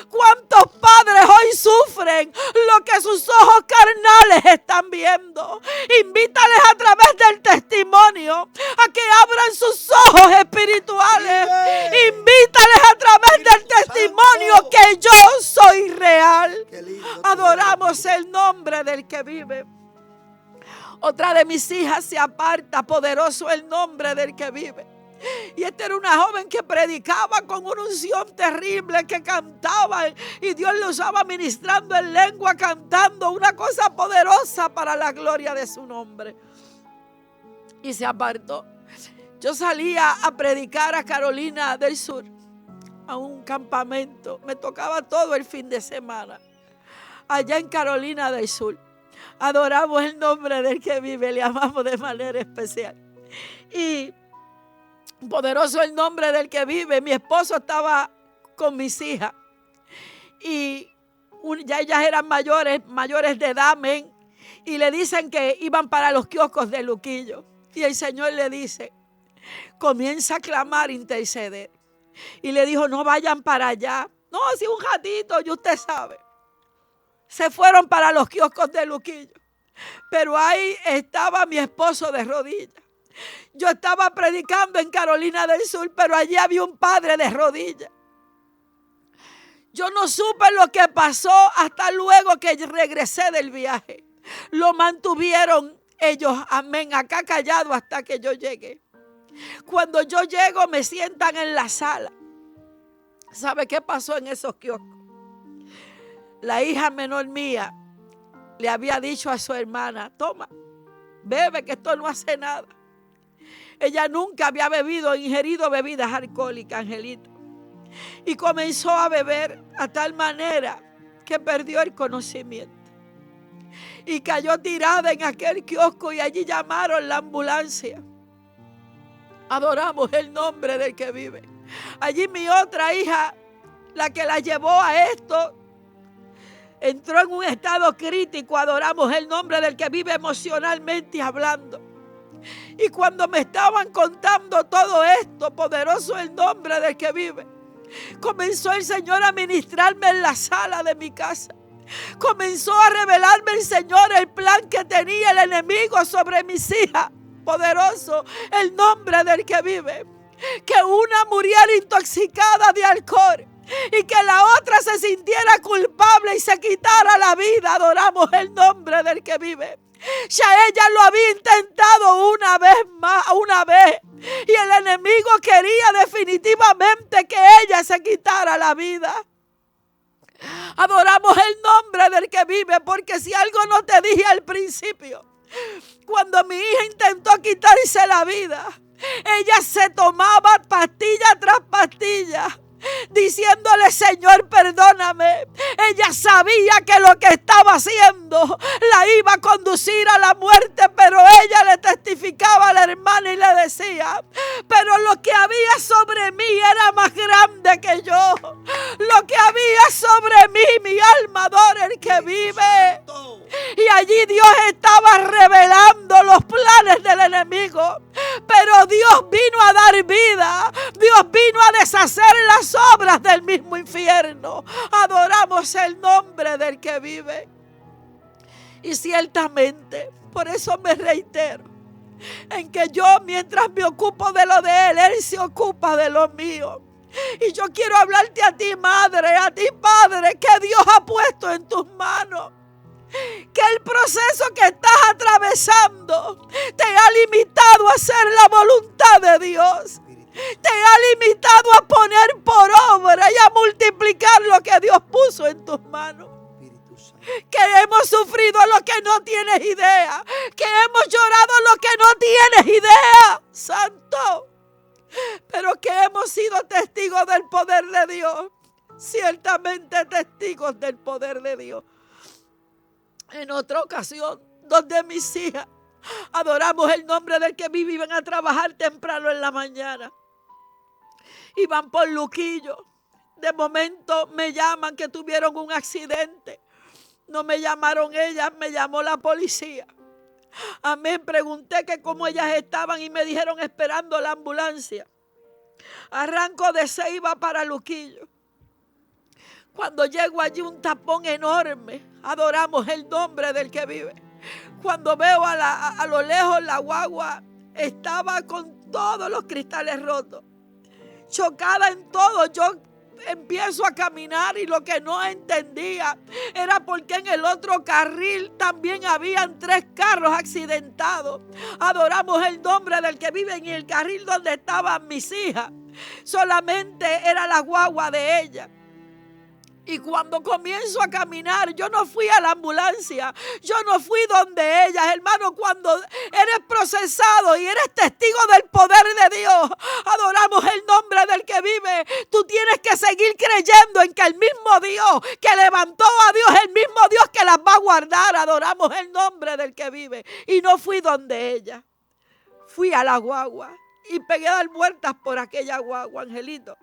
Cuántos padres hoy sufren lo que sus ojos carnales están viendo. Invítales a través del testimonio a que abran sus ojos espirituales. Invítales a través del testimonio que yo soy real. Adoramos el nombre del que vive. Otra de mis hijas se aparta, poderoso el nombre del que vive. Y esta era una joven que predicaba con una unción terrible, que cantaba y Dios le usaba ministrando en lengua, cantando una cosa poderosa para la gloria de su nombre. Y se apartó. Yo salía a predicar a Carolina del Sur, a un campamento. Me tocaba todo el fin de semana allá en Carolina del Sur. Adoramos el nombre del que vive, le amamos de manera especial. Y poderoso el nombre del que vive. Mi esposo estaba con mis hijas y ya ellas eran mayores de edad, amén, y le dicen que iban para los kioscos de Luquillo. Y el Señor le dice, comienza a clamar, interceder. Y le dijo, no vayan para allá. No, si un ratito, y usted sabe. Se fueron para los kioscos de Luquillo. Pero ahí estaba mi esposo de rodillas. Yo estaba predicando en Carolina del Sur, pero allí había un padre de rodillas. Yo no supe lo que pasó hasta luego que regresé del viaje. Lo mantuvieron ellos, amén, acá callado hasta que yo llegué. Cuando yo llego me sientan en la sala. ¿Sabe qué pasó en esos kioscos? La hija menor mía le había dicho a su hermana, toma, bebe que esto no hace nada. Ella nunca había ingerido bebidas alcohólicas, Angelito. Y comenzó a beber a tal manera que perdió el conocimiento. Y cayó tirada en aquel kiosco y allí llamaron la ambulancia. Adoramos el nombre del que vive. Allí mi otra hija, la que la llevó a esto, entró en un estado crítico. Adoramos el nombre del que vive emocionalmente hablando. Y cuando me estaban contando todo esto, poderoso el nombre del que vive, comenzó el Señor a ministrarme en la sala de mi casa. Comenzó a revelarme el Señor el plan que tenía el enemigo sobre mis hijas. Poderoso el nombre del que vive. que una muriera intoxicada de alcohol y que la otra se sintiera culpable y se quitara la vida. Adoramos el nombre del que vive. Ya ella lo había intentado una vez, y el enemigo quería definitivamente que ella se quitara la vida. Adoramos el nombre del que vive, porque si algo no te dije al principio, cuando mi hija intentó quitarse la vida, ella se tomaba pastilla tras pastilla, diciéndole: Señor, perdóname. Ella sabía que lo que estaba haciendo la iba a conducir a la muerte, pero ella le testificaba a la hermana y le decía: pero lo que había sobre mí era más grande que yo. Lo que había sobre mí, mi alma adora el que vive. Y allí Dios estaba revelando los planes del enemigo. Pero Dios vino a dar vida. Dios vino a deshacer las obras del mismo infierno. Adoramos el nombre del que vive. Y ciertamente, por eso me reitero, en que yo, mientras me ocupo de lo de Él se ocupa de lo mío. Y yo quiero hablarte a ti, madre, a ti, padre, que Dios ha puesto en tus manos. Que el proceso que estás atravesando te ha limitado a hacer la voluntad de Dios. Te ha limitado a poner por obra y a multiplicar lo que Dios puso en tus manos. Que hemos sufrido lo que no tienes idea. Que hemos llorado lo que no tienes idea. Santo. Pero que hemos sido testigos del poder de Dios. Ciertamente testigos del poder de Dios. En otra ocasión, donde mis hijas, adoramos el nombre del que vive, iban a trabajar temprano en la mañana. Iban por Luquillo. De momento me llaman que tuvieron un accidente. No me llamaron ellas, me llamó la policía. Amén. Pregunté que cómo ellas estaban y me dijeron esperando la ambulancia. Arranco de Ceiba para Luquillo. Cuando llego allí, un tapón enorme. Adoramos el nombre del que vive. Cuando veo a lo lejos la guagua, estaba con todos los cristales rotos. Chocada en todo. Yo empiezo a caminar y lo que no entendía era porque en el otro carril también habían 3 carros accidentados. Adoramos el nombre del que vive. En el carril donde estaban mis hijas, solamente era la guagua de ella. Y cuando comienzo a caminar, yo no fui a la ambulancia, yo no fui donde ellas. Hermano, cuando eres procesado y eres testigo del poder de Dios, adoramos el nombre del que vive. Tú tienes que seguir creyendo en que el mismo Dios que levantó a Dios, el mismo Dios que las va a guardar. Adoramos el nombre del que vive. Y no fui donde ella, fui a la guagua y pegué a dar vueltas por aquella guagua, Angelito.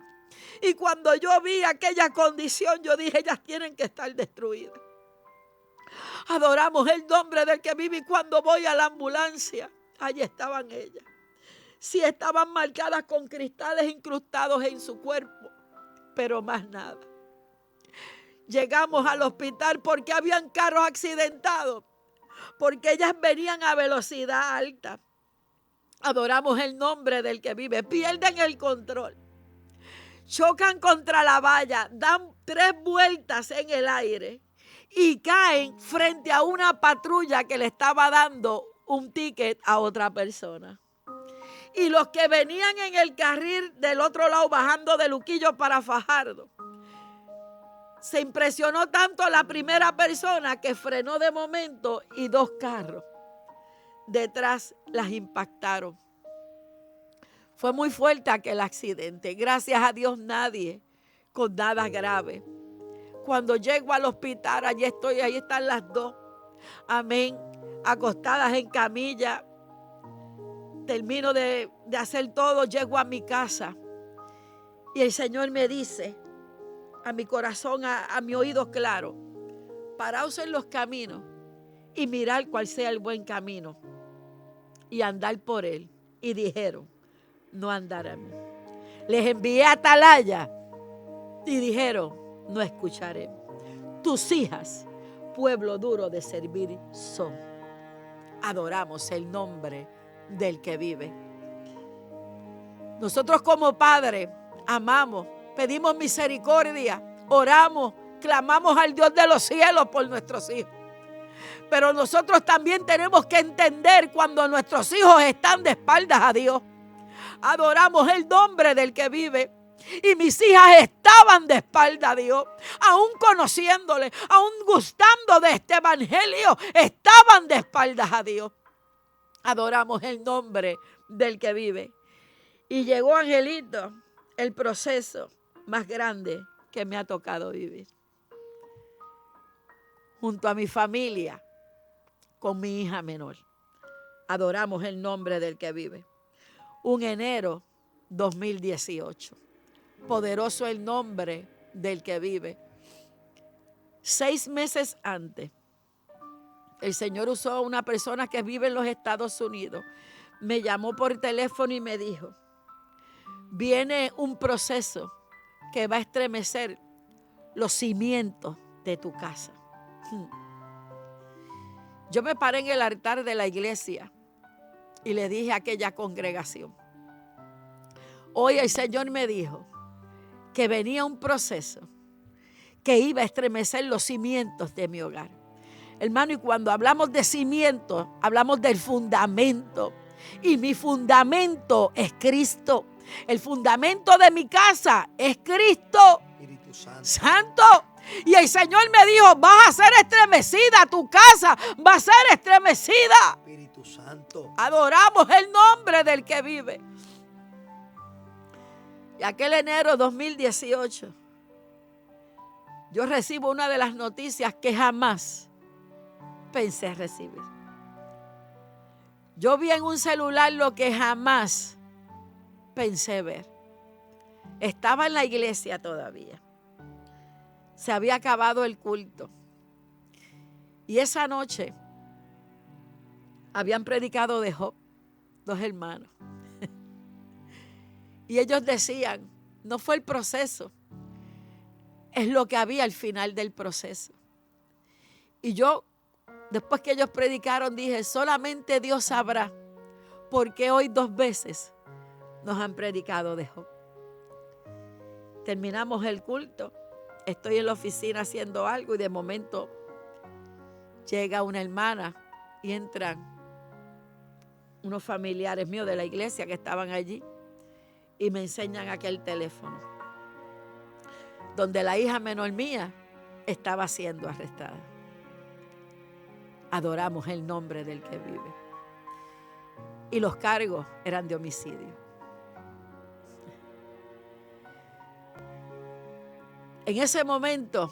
Y cuando yo vi aquella condición, yo dije: ellas tienen que estar destruidas. Adoramos el nombre del que vive. Y cuando voy a la ambulancia, allí estaban ellas. Sí, estaban marcadas con cristales incrustados en su cuerpo, pero más nada. Llegamos al hospital porque habían carros accidentados, porque ellas venían a velocidad alta. Adoramos el nombre del que vive. Pierden el control. Chocan contra la valla, dan 3 vueltas en el aire y caen frente a una patrulla que le estaba dando un ticket a otra persona. Y los que venían en el carril del otro lado bajando de Luquillo para Fajardo, se impresionó tanto la primera persona que frenó de momento y 2 carros detrás las impactaron. Fue muy fuerte aquel accidente. Gracias a Dios nadie con nada grave. Cuando llego al hospital, allí estoy, ahí están las 2. Amén. Acostadas en camilla. Termino de hacer todo, llego a mi casa. Y el Señor me dice, a mi corazón, a mi oído claro: paraos en los caminos y mirar cuál sea el buen camino y andar por él. Y dijeron: no andarán. Les envié a atalaya y dijeron: no escucharemos. Tus hijas, pueblo duro de servir son. Adoramos el nombre del que vive. Nosotros como padres amamos, pedimos misericordia, oramos, clamamos al Dios de los cielos por nuestros hijos. Pero nosotros también tenemos que entender cuando nuestros hijos están de espaldas a Dios. Adoramos el nombre del que vive. Y mis hijas estaban de espaldas a Dios, aún conociéndole, aún gustando de este evangelio, estaban de espaldas a Dios. Adoramos el nombre del que vive. Y llegó, Angelito, el proceso más grande que me ha tocado vivir. Junto a mi familia, con mi hija menor. Adoramos el nombre del que vive. Un enero 2018. Poderoso el nombre del que vive. 6 meses antes, el Señor usó a una persona que vive en los Estados Unidos. Me llamó por teléfono y me dijo: viene un proceso que va a estremecer los cimientos de tu casa. Yo me paré en el altar de la iglesia y le dije a aquella congregación: hoy el Señor me dijo que venía un proceso que iba a estremecer los cimientos de mi hogar. Hermano, y cuando hablamos de cimientos, hablamos del fundamento. Y mi fundamento es Cristo. El fundamento de mi casa es Cristo. Espíritu Santo. Y el Señor me dijo: vas a ser estremecida, tu casa va a ser estremecida. Espíritu Santo. Adoramos el nombre del que vive. Y aquel enero 2018, yo recibo una de las noticias que jamás pensé recibir. Yo vi en un celular lo que jamás pensé ver. Estaba en la iglesia todavía. Se había acabado el culto. Y esa noche habían predicado de Job, 2 hermanos. Y ellos decían: no fue el proceso, es lo que había al final del proceso. Y yo, después que ellos predicaron, dije: solamente Dios sabrá por qué hoy 2 veces nos han predicado de Job. Terminamos el culto, estoy en la oficina haciendo algo y de momento llega una hermana y entran unos familiares míos de la iglesia que estaban allí. Y me enseñan aquel teléfono donde la hija menor mía estaba siendo arrestada. Adoramos el nombre del que vive. Y los cargos eran de homicidio. En ese momento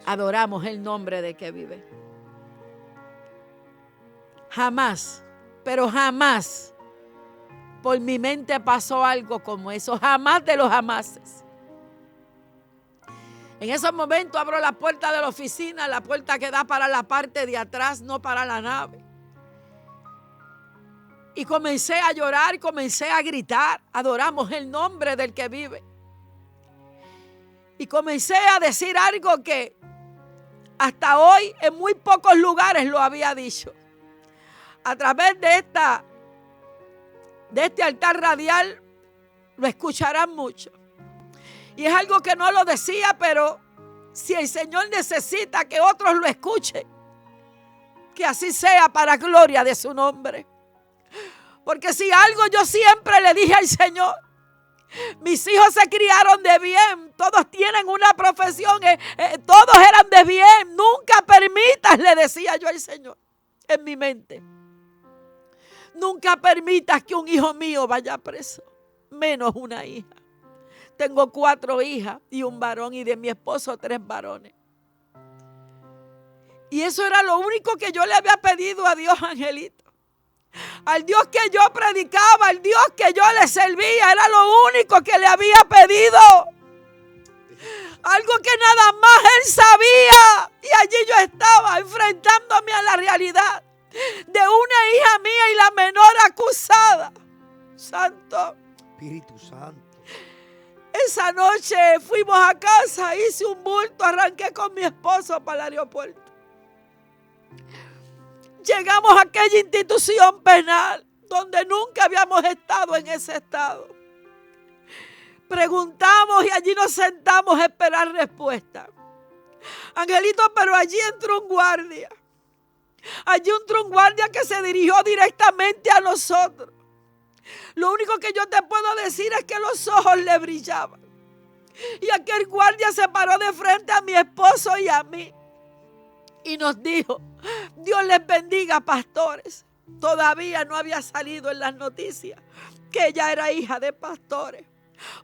adoramos el nombre del que vive. Jamás, pero jamás por mi mente pasó algo como eso. Jamás de los jamases. En esos momentos abro la puerta de la oficina, la puerta que da para la parte de atrás, no para la nave. Y comencé a llorar, comencé a gritar: adoramos el nombre del que vive. Y comencé a decir algo que hasta hoy en muy pocos lugares lo había dicho. A través de este altar radial lo escucharán mucho. Y es algo que no lo decía, pero si el Señor necesita que otros lo escuchen, que así sea para gloria de su nombre. Porque si algo yo siempre le dije al Señor: mis hijos se criaron de bien, todos tienen una profesión, todos eran de bien. Nunca permitas, le decía yo al Señor en mi mente, nunca permitas que un hijo mío vaya preso, menos una hija. Tengo 4 hijas y un varón, y de mi esposo 3 varones. Y eso era lo único que yo le había pedido a Dios, Angelito. Al Dios que yo predicaba, al Dios que yo le servía, era lo único que le había pedido. Algo que nada más Él sabía. Y allí yo estaba enfrentándome a la realidad de una hija mía y la menor acusada. Santo. Espíritu Santo. Esa noche fuimos a casa, hice un bulto, arranqué con mi esposo para el aeropuerto. Llegamos a aquella institución penal. donde nunca habíamos estado en ese estado. Preguntamos y allí nos sentamos a esperar respuesta. Angelito, pero allí entró un guardia. Allí entró un guardia que se dirigió directamente a nosotros. Lo único que yo te puedo decir es que los ojos le brillaban. Y aquel guardia se paró de frente a mi esposo y a mí. Y nos dijo: Dios les bendiga, pastores. Todavía no había salido en las noticias que ella era hija de pastores.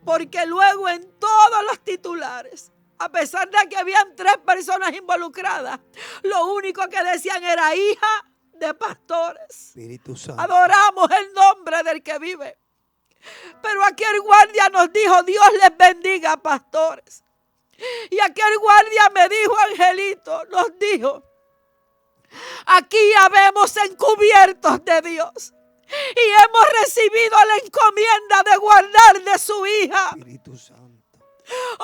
Porque luego en todos los titulares, a pesar de que habían 3 personas involucradas, lo único que decían era hija de pastores. Espíritu Santo. Adoramos el nombre del que vive. Pero aquel guardia nos dijo: Dios les bendiga, pastores. Y aquel guardia me dijo: Angelito, nos dijo: aquí habemos encubiertos de Dios y hemos recibido la encomienda de guardar de su hija. Espíritu Santo.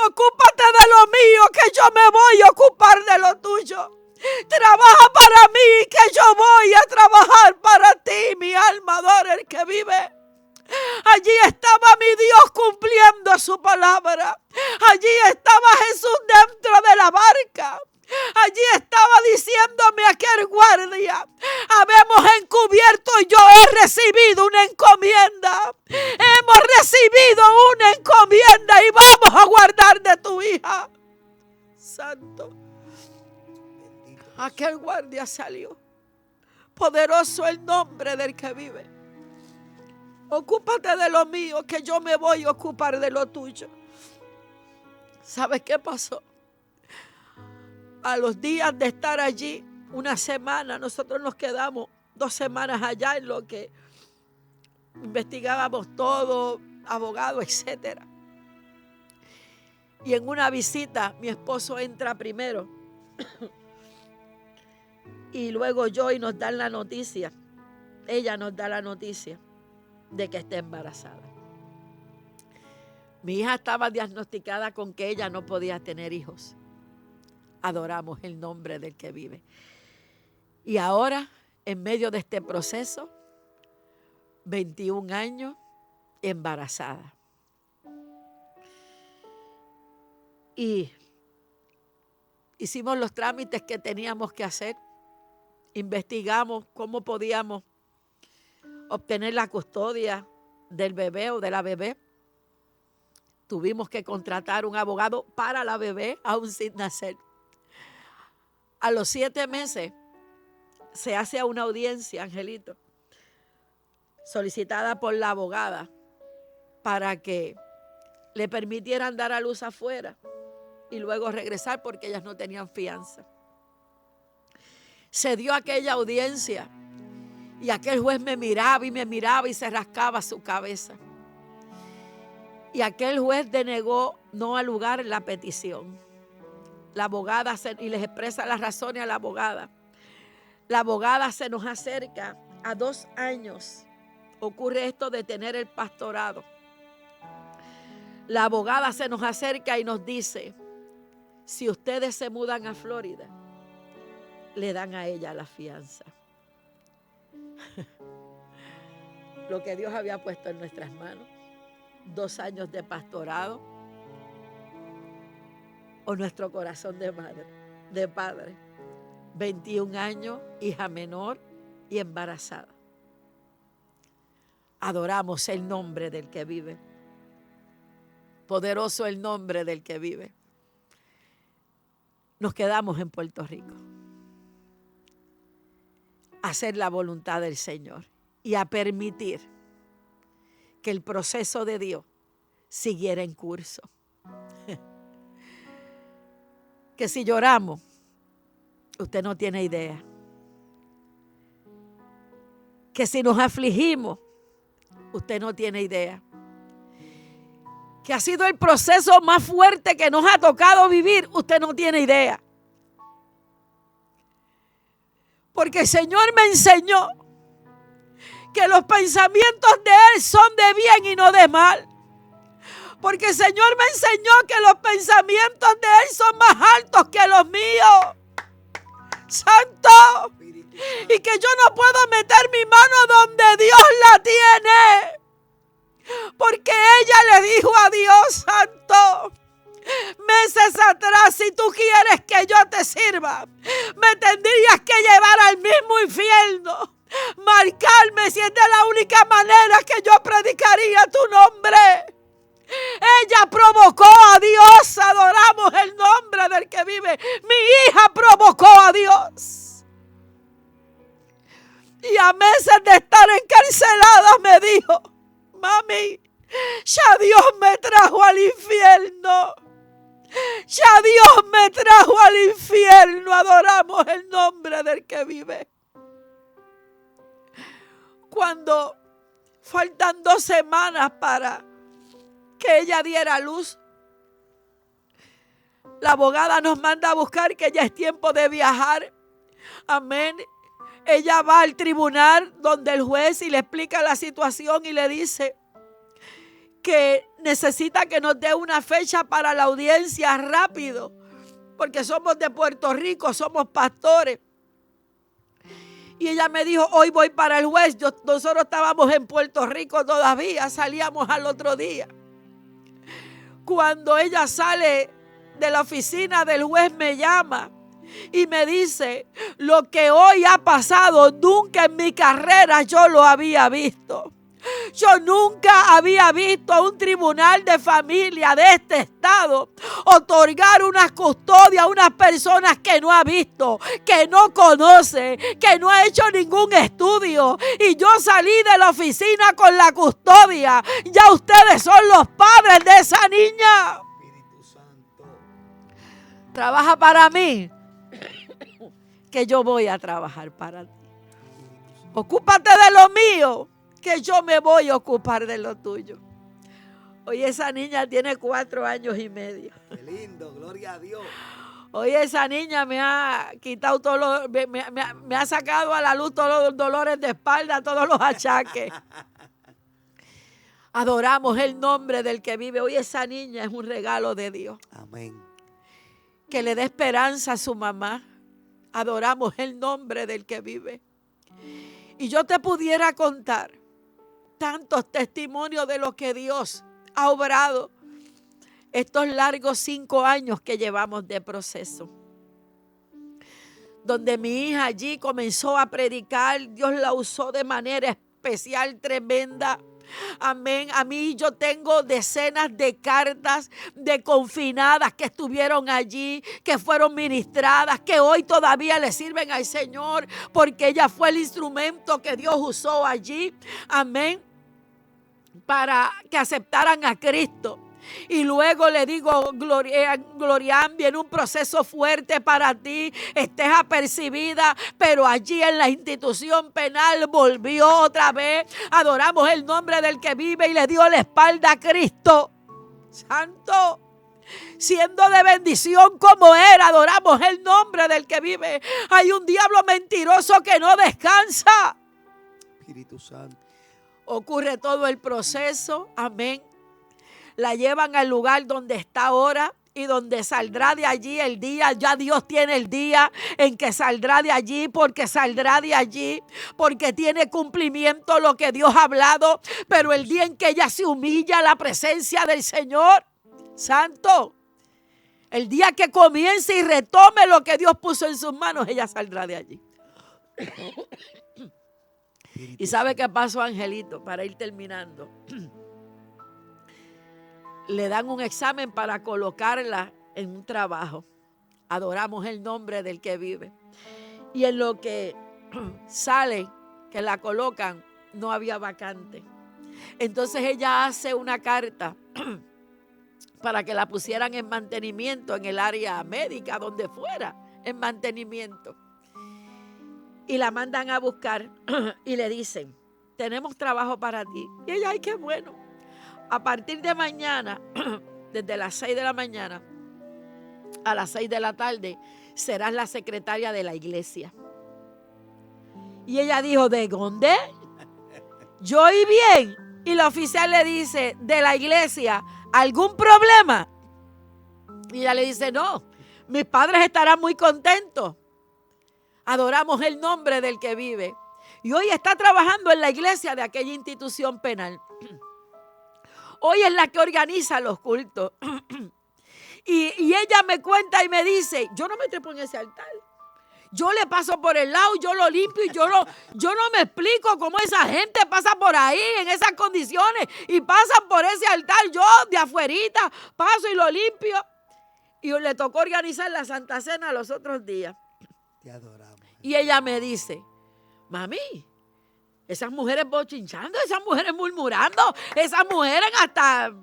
Ocúpate de lo mío, que yo me voy a ocupar de lo tuyo. Trabaja para mí, que yo voy a trabajar para ti. Mi alma adora el que vive. Allí estaba mi Dios cumpliendo su palabra. Allí estaba Jesús dentro de la barca. Allí estaba diciéndome aquel guardia: habemos encubierto y yo he recibido una encomienda. Hemos recibido una encomienda y vamos a guardar de tu hija. Santo. Aquel guardia salió. Poderoso el nombre del que vive. Ocúpate de lo mío, que yo me voy a ocupar de lo tuyo. ¿Sabes qué pasó? A los días de estar allí, una semana, nosotros nos quedamos 2 semanas allá en lo que investigábamos todo, abogado, etcétera. Y en una visita, mi esposo entra primero. Y luego yo, y nos dan la noticia. Ella nos da la noticia de que está embarazada. Mi hija estaba diagnosticada con que ella no podía tener hijos. Adoramos el nombre del que vive. Y ahora, en medio de este proceso, 21 años, embarazada. Y hicimos los trámites que teníamos que hacer. Investigamos cómo podíamos obtener la custodia del bebé o de la bebé. Tuvimos que contratar un abogado para la bebé, aún sin nacer. A los 7 meses se hace una audiencia, Angelito, solicitada por la abogada para que le permitieran dar a luz afuera y luego regresar porque ellas no tenían fianza. Se dio aquella audiencia y aquel juez me miraba y se rascaba su cabeza. Y aquel juez denegó no al lugar la petición. La abogada, y les expresa las razones a la abogada. La abogada se nos acerca a 2 años. Ocurre esto de tener el pastorado. La abogada se nos acerca y nos dice: si ustedes se mudan a Florida, le dan a ella la fianza. Lo que Dios había puesto en nuestras manos. 2 años de pastorado o nuestro corazón de madre, de padre. 21 años, hija menor y embarazada. Adoramos el nombre del que vive. Poderoso el nombre del que vive. Nos quedamos en Puerto Rico. A hacer la voluntad del Señor y a permitir que el proceso de Dios siguiera en curso. Que si lloramos, usted no tiene idea. Que si nos afligimos, usted no tiene idea. Que ha sido el proceso más fuerte que nos ha tocado vivir, usted no tiene idea. Porque el Señor me enseñó que los pensamientos de Él son de bien y no de mal. Porque el Señor me enseñó que los pensamientos de Él son más altos que los míos. Santo. Y que yo no puedo meter mi mano donde Dios la tiene. Porque ella le dijo a Dios Santo, meses atrás, si tú quieres que yo te sirva, me tendrías que llevar al mismo infierno, marcarme si es de la única manera que yo predicaría tu nombre. Ella provocó a Dios, adoramos el nombre del que vive. Mi hija provocó a Dios. Y a meses de estar encarcelada me dijo, mami, ya Dios me trajo al infierno. Ya Dios me trajo al infierno. Adoramos el nombre del que vive. Cuando faltan 2 semanas para que ella diera luz, la abogada nos manda a buscar que ya es tiempo de viajar. Amén. Ella va al tribunal donde el juez y le explica la situación y le dice que necesita que nos dé una fecha para la audiencia rápido, porque somos de Puerto Rico, somos pastores. Y ella me dijo, hoy voy para el juez. Nosotros estábamos en Puerto Rico todavía, salíamos al otro día. Cuando ella sale de la oficina del juez me llama y me dice, lo que hoy ha pasado, nunca en mi carrera yo lo había visto. Yo nunca había visto a un tribunal de familia de este estado otorgar una custodia a unas personas que no ha visto, que no conoce, que no ha hecho ningún estudio. Y yo salí de la oficina con la custodia. Ya ustedes son los padres de esa niña. Espíritu Santo. Trabaja para mí, que yo voy a trabajar para ti. Ocúpate de lo mío, que yo me voy a ocupar de lo tuyo. Hoy esa niña tiene 4 años y medio. Qué lindo, gloria a Dios. Hoy esa niña me ha quitado todo me ha sacado a la luz todos los dolores de espalda, todos los achaques. Adoramos el nombre del que vive. Hoy esa niña es un regalo de Dios. Amén. Que le dé esperanza a su mamá. Adoramos el nombre del que vive. Y yo te pudiera contar tantos testimonios de lo que Dios ha obrado estos largos 5 años que llevamos de proceso. Donde mi hija allí comenzó a predicar, Dios la usó de manera especial, tremenda. Amén. A mí yo tengo decenas de cartas de confinadas que estuvieron allí, que fueron ministradas, que hoy todavía le sirven al Señor, porque ella fue el instrumento que Dios usó allí. Amén. Para que aceptaran a Cristo. Y luego le digo, Glorian, viene un proceso fuerte para ti, estés apercibida, pero allí en la institución penal volvió otra vez. Adoramos el nombre del que vive y le dio la espalda a Cristo. Santo, siendo de bendición como era, adoramos el nombre del que vive. Hay un diablo mentiroso que no descansa. Espíritu Santo. Ocurre todo el proceso, amén. La llevan al lugar donde está ahora y donde saldrá de allí el día. Ya Dios tiene el día en que saldrá de allí, porque saldrá de allí, porque tiene cumplimiento lo que Dios ha hablado. Pero el día en que ella se humilla a la presencia del Señor, Santo, el día que comience y retome lo que Dios puso en sus manos, ella saldrá de allí. ¿Y sabe qué pasó, Angelito? Para ir terminando. Le dan un examen para colocarla en un trabajo. Adoramos el nombre del que vive. Y en lo que sale, que la colocan, no había vacante. Entonces ella hace una carta para que la pusieran en mantenimiento en el área médica, donde fuera, en mantenimiento. Y la mandan a buscar y le dicen, tenemos trabajo para ti. Y ella, ay, qué bueno. A partir de mañana, desde las 6 de la mañana a las 6 de la tarde, serás la secretaria de la iglesia. Y ella dijo, ¿de dónde? Yo oí bien. Y la oficial le dice, de la iglesia, ¿algún problema? Y ella le dice, no, mis padres estarán muy contentos. Adoramos el nombre del que vive. Y hoy está trabajando en la iglesia de aquella institución penal. Hoy es la que organiza los cultos. Y ella me cuenta y me dice, yo no me trepo en ese altar. Yo le paso por el lado, yo lo limpio y yo no me explico cómo esa gente pasa por ahí en esas condiciones y pasan por ese altar. Yo de afuerita paso y lo limpio. Y le tocó organizar la Santa Cena los otros días. Te adoramos. Y ella me dice, mami, esas mujeres bochinchando, esas mujeres murmurando, esas mujeres hasta...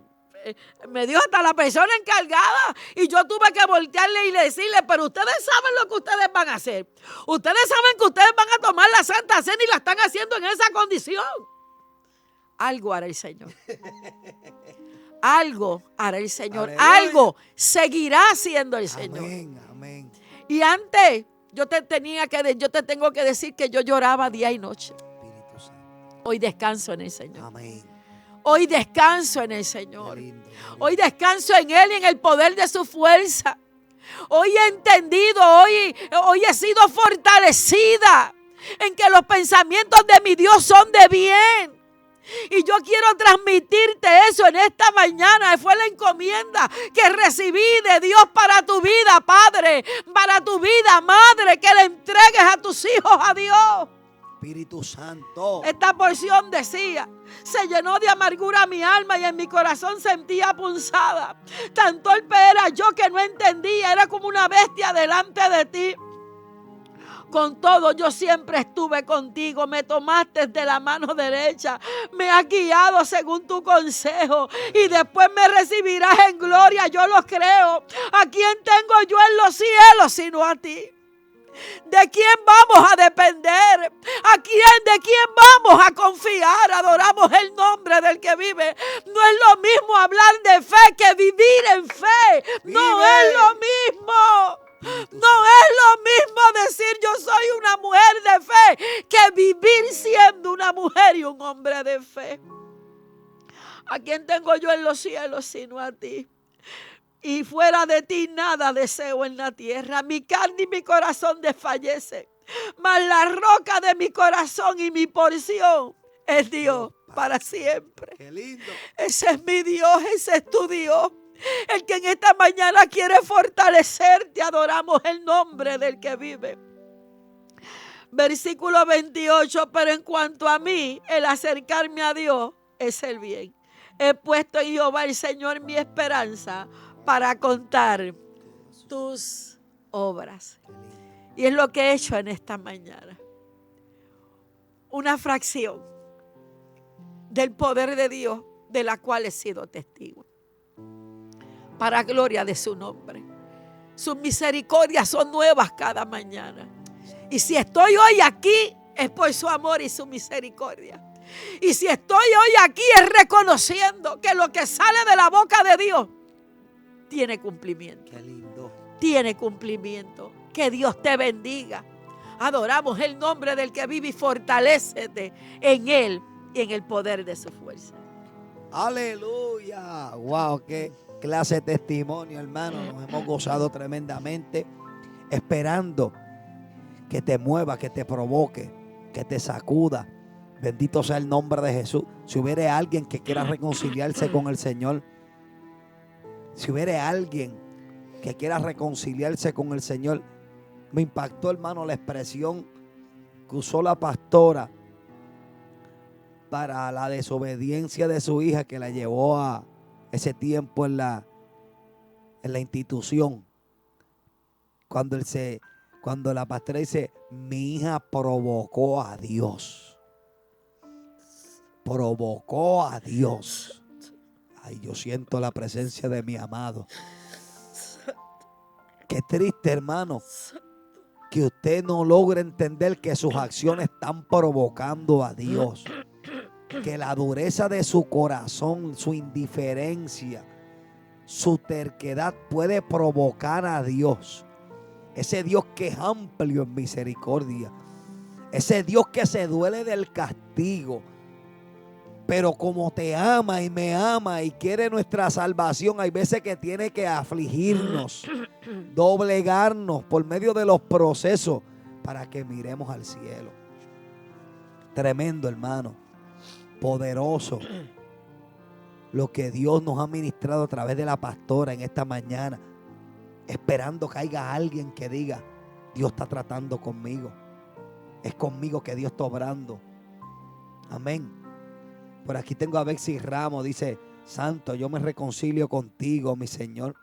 Me dio hasta la persona encargada y yo tuve que voltearle y decirle, pero ustedes saben lo que ustedes van a hacer. Ustedes saben que ustedes van a tomar la Santa Cena y la están haciendo en esa condición. Algo hará el Señor. Algo hará el Señor. Aleluya. Algo seguirá haciendo el Señor. Amén, amén. Y antes yo te tengo que decir que yo lloraba día y noche. Espíritu Santo. Hoy descanso en el Señor. Amén. Hoy descanso en el Señor. Qué lindo, qué lindo. Hoy descanso en Él y en el poder de su fuerza. Hoy he entendido, hoy he sido fortalecida en que los pensamientos de mi Dios son de bien. Y yo quiero transmitirte eso en esta mañana. Fue la encomienda que recibí de Dios para tu vida, Padre, para tu vida, Madre, que le entregues a tus hijos a Dios. Espíritu Santo. Esta porción decía, se llenó de amargura mi alma y en mi corazón sentía punzada. Tan torpe era yo que no entendía, era como una bestia delante de ti. Con todo, yo siempre estuve contigo, me tomaste de la mano derecha, me has guiado según tu consejo y después me recibirás en gloria, yo lo creo. ¿A quién tengo yo en los cielos sino a ti? ¿De quién vamos a depender? ¿De quién vamos a confiar? Adoramos el nombre del que vive. No es lo mismo hablar de fe que vivir en fe. No es lo mismo. No es lo mismo decir yo soy una mujer de fe que vivir siendo una mujer y un hombre de fe. ¿A quién tengo yo en los cielos sino a ti? Y fuera de ti nada deseo en la tierra. Mi carne y mi corazón desfallecen, mas la roca de mi corazón y mi porción es Dios para siempre. Qué lindo. Ese es mi Dios, ese es tu Dios. El que en esta mañana quiere fortalecerte. Adoramos el nombre del que vive. Versículo 28. Pero en cuanto a mí, el acercarme a Dios es el bien. He puesto en Jehová el Señor mi esperanza para contar tus obras. Y es lo que he hecho en esta mañana. Una fracción del poder de Dios de la cual he sido testigo. Para gloria de su nombre. Sus misericordias son nuevas cada mañana. Y si estoy hoy aquí es por su amor y su misericordia. Y si estoy hoy aquí es reconociendo que lo que sale de la boca de Dios tiene cumplimiento. Qué lindo. Tiene cumplimiento. Que Dios te bendiga. Adoramos el nombre del que vive y fortalécete en Él y en el poder de su fuerza. Aleluya. Wow, qué clase de testimonio, hermano. Nos hemos gozado tremendamente, esperando que te mueva, que te provoque, que te sacuda. Bendito sea el nombre de Jesús. Si hubiera alguien que quiera reconciliarse con el Señor, si hubiera alguien que quiera reconciliarse con el Señor, me impactó, hermano, la expresión que usó la pastora para la desobediencia de su hija, que la llevó a ese tiempo en la institución. Cuando la pastora dice, mi hija provocó a Dios. Provocó a Dios. Ay, yo siento la presencia de mi amado. Qué triste, hermano, que usted no logre entender que sus acciones están provocando a Dios. Que la dureza de su corazón, su indiferencia, su terquedad puede provocar a Dios. Ese Dios que es amplio en misericordia. Ese Dios que se duele del castigo. Pero como te ama y me ama y quiere nuestra salvación, hay veces que tiene que afligirnos, doblegarnos por medio de los procesos para que miremos al cielo. Tremendo, hermano. Poderoso. Lo que Dios nos ha ministrado a través de la pastora en esta mañana. Esperando que haya alguien que diga, Dios está tratando conmigo. Es conmigo que Dios está obrando. Amén. Por aquí tengo a Bexy Ramos. Dice, Santo, yo me reconcilio contigo, mi Señor.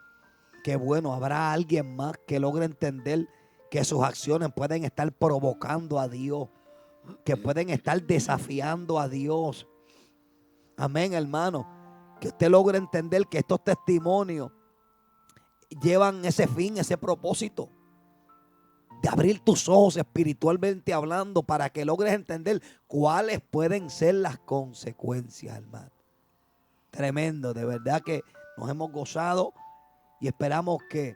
Qué bueno, habrá alguien más que logre entender que sus acciones pueden estar provocando a Dios. Que pueden estar desafiando a Dios. Amén, hermano. Que usted logre entender que estos testimonios llevan ese fin, ese propósito de abrir tus ojos espiritualmente hablando para que logres entender cuáles pueden ser las consecuencias, hermano. Tremendo, de verdad que nos hemos gozado y esperamos que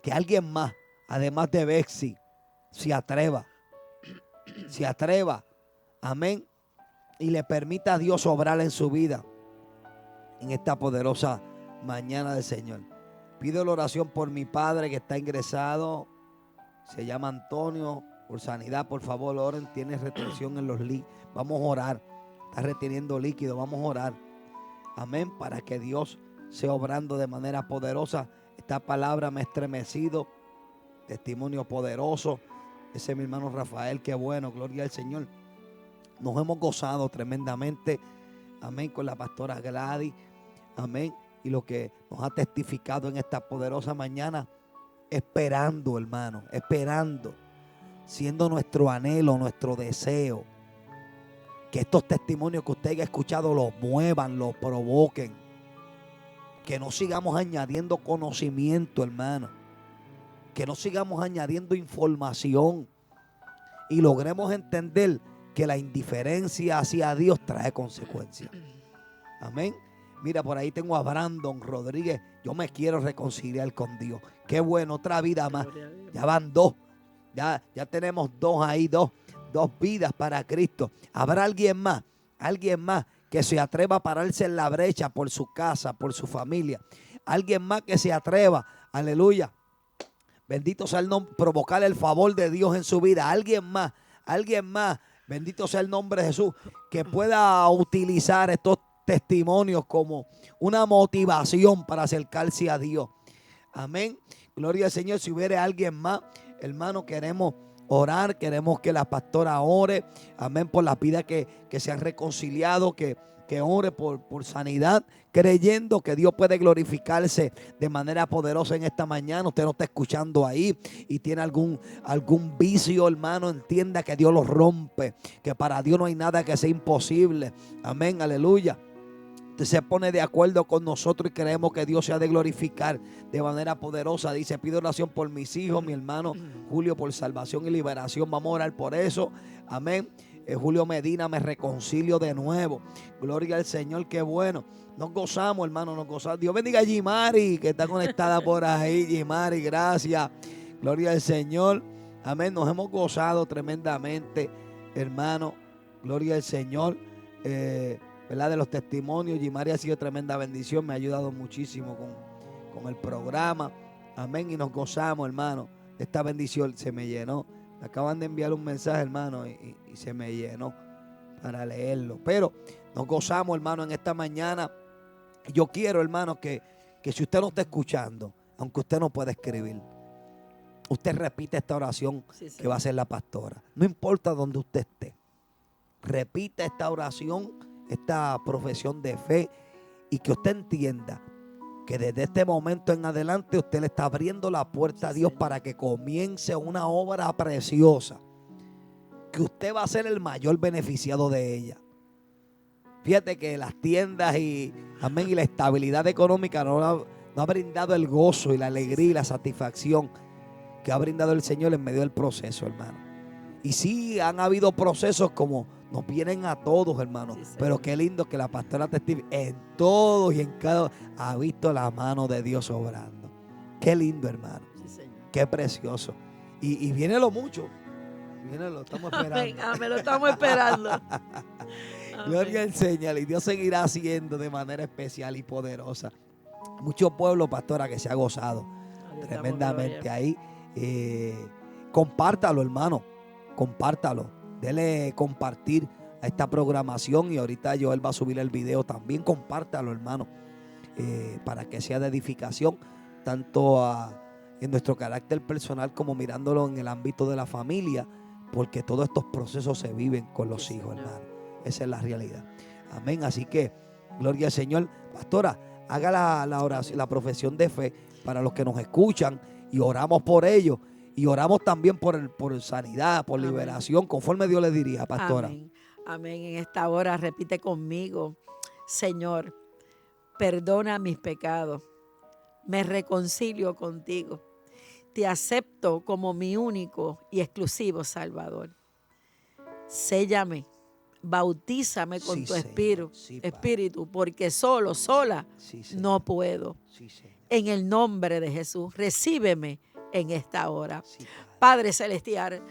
alguien más, además de Bexy, se atreva, amén, y le permita a Dios obrar en su vida en esta poderosa mañana del Señor. Pido la oración por mi padre que está ingresado, se llama Antonio, por sanidad, por favor, oren, tiene retención en los líquidos. Vamos a orar, está reteniendo líquido, vamos a orar. Amén, para que Dios sea obrando de manera poderosa. Esta palabra me ha estremecido, testimonio poderoso. Ese es mi hermano Rafael, qué bueno, gloria al Señor. Nos hemos gozado tremendamente, amén, con la pastora Gladys, amén, y lo que nos ha testificado en esta poderosa mañana, esperando, hermano, esperando, siendo nuestro anhelo, nuestro deseo, que estos testimonios que usted haya escuchado los muevan, los provoquen, que no sigamos añadiendo conocimiento, hermano, que no sigamos añadiendo información y logremos entender que la indiferencia hacia Dios trae consecuencias. Amén. Mira, por ahí tengo a Brandon Rodríguez. Yo me quiero reconciliar con Dios. Qué bueno, otra vida más. Ya van dos. Ya tenemos dos ahí, dos vidas para Cristo. ¿Habrá alguien más que se atreva a pararse en la brecha por su casa, por su familia? Alguien más que se atreva, aleluya. Bendito sea el nombre, provocar el favor de Dios en su vida. Alguien más, bendito sea el nombre de Jesús, que pueda utilizar estos testimonios como una motivación para acercarse a Dios. Amén. Gloria al Señor. Si hubiera alguien más, hermano, queremos orar, queremos que la pastora ore. Amén. Por las vidas que se han reconciliado, que ore por sanidad, creyendo que Dios puede glorificarse de manera poderosa en esta mañana. Usted no está escuchando ahí y tiene algún vicio, hermano, entienda que Dios lo rompe, que para Dios no hay nada que sea imposible. Amén, aleluya. Usted se pone de acuerdo con nosotros y creemos que Dios se ha de glorificar de manera poderosa. Dice, pido oración por mis hijos, mi hermano Julio, por salvación y liberación. Vamos a orar por eso. Amén. Julio Medina, me reconcilio de nuevo. Gloria al Señor, qué bueno. Nos gozamos, hermano, nos gozamos. Dios bendiga a Gimari, que está conectada por ahí. Gimari, gracias. Gloria al Señor. Amén. Nos hemos gozado tremendamente, hermano. Gloria al Señor. ¿Verdad? De los testimonios. Gimari ha sido tremenda bendición. Me ha ayudado muchísimo con el programa. Amén. Y nos gozamos, hermano. Esta bendición se me llenó. Me acaban de enviar un mensaje, hermano, y se me llenó para leerlo. Pero nos gozamos, hermano, en esta mañana. Yo quiero, hermano, que si usted no está escuchando, aunque usted no pueda escribir, usted repite esta oración que va a hacer la pastora. No importa dónde usted esté. Repita esta oración, esta profesión de fe, y que usted entienda que desde este momento en adelante usted le está abriendo la puerta a Dios para que comience una obra preciosa, que usted va a ser el mayor beneficiado de ella. Fíjate que las tiendas y la estabilidad económica no ha brindado el gozo y la alegría y la satisfacción que ha brindado el Señor en medio del proceso, hermano. Y sí, han habido procesos como nos vienen a todos, hermano. Pero qué lindo que la pastora testifique en todos y en cada ha visto la mano de Dios obrando. Qué lindo, hermano. Qué precioso. Y viene lo mucho. Viene lo estamos esperando. Amén, lo estamos esperando. Gloria al Señor. Y Dios seguirá haciendo de manera especial y poderosa. Mucho pueblo, pastora, que se ha gozado tremendamente ahí. Compártalo, hermano. Compártalo. Dele compartir a esta programación y ahorita Joel va a subir el video también. Compártalo, hermano, para que sea de edificación tanto en nuestro carácter personal como mirándolo en el ámbito de la familia, porque todos estos procesos se viven con los hijos, hermano. Esa es la realidad. Amén. Así que, gloria al Señor. Pastora, haga la oración, la profesión de fe para los que nos escuchan y oramos por ellos. Y oramos también por sanidad, por Amén. Liberación, conforme Dios le diría, pastora. Amén. Amén. En esta hora repite conmigo: Señor, perdona mis pecados. Me reconcilio contigo. Te acepto como mi único y exclusivo Salvador. Séllame, bautízame con Sí, tu Señor. Sí, Padre. espíritu, porque sola Sí, Señor. no puedo. Sí, Señor. En el nombre de Jesús, recíbeme en esta hora. Sí, Padre. Padre celestial,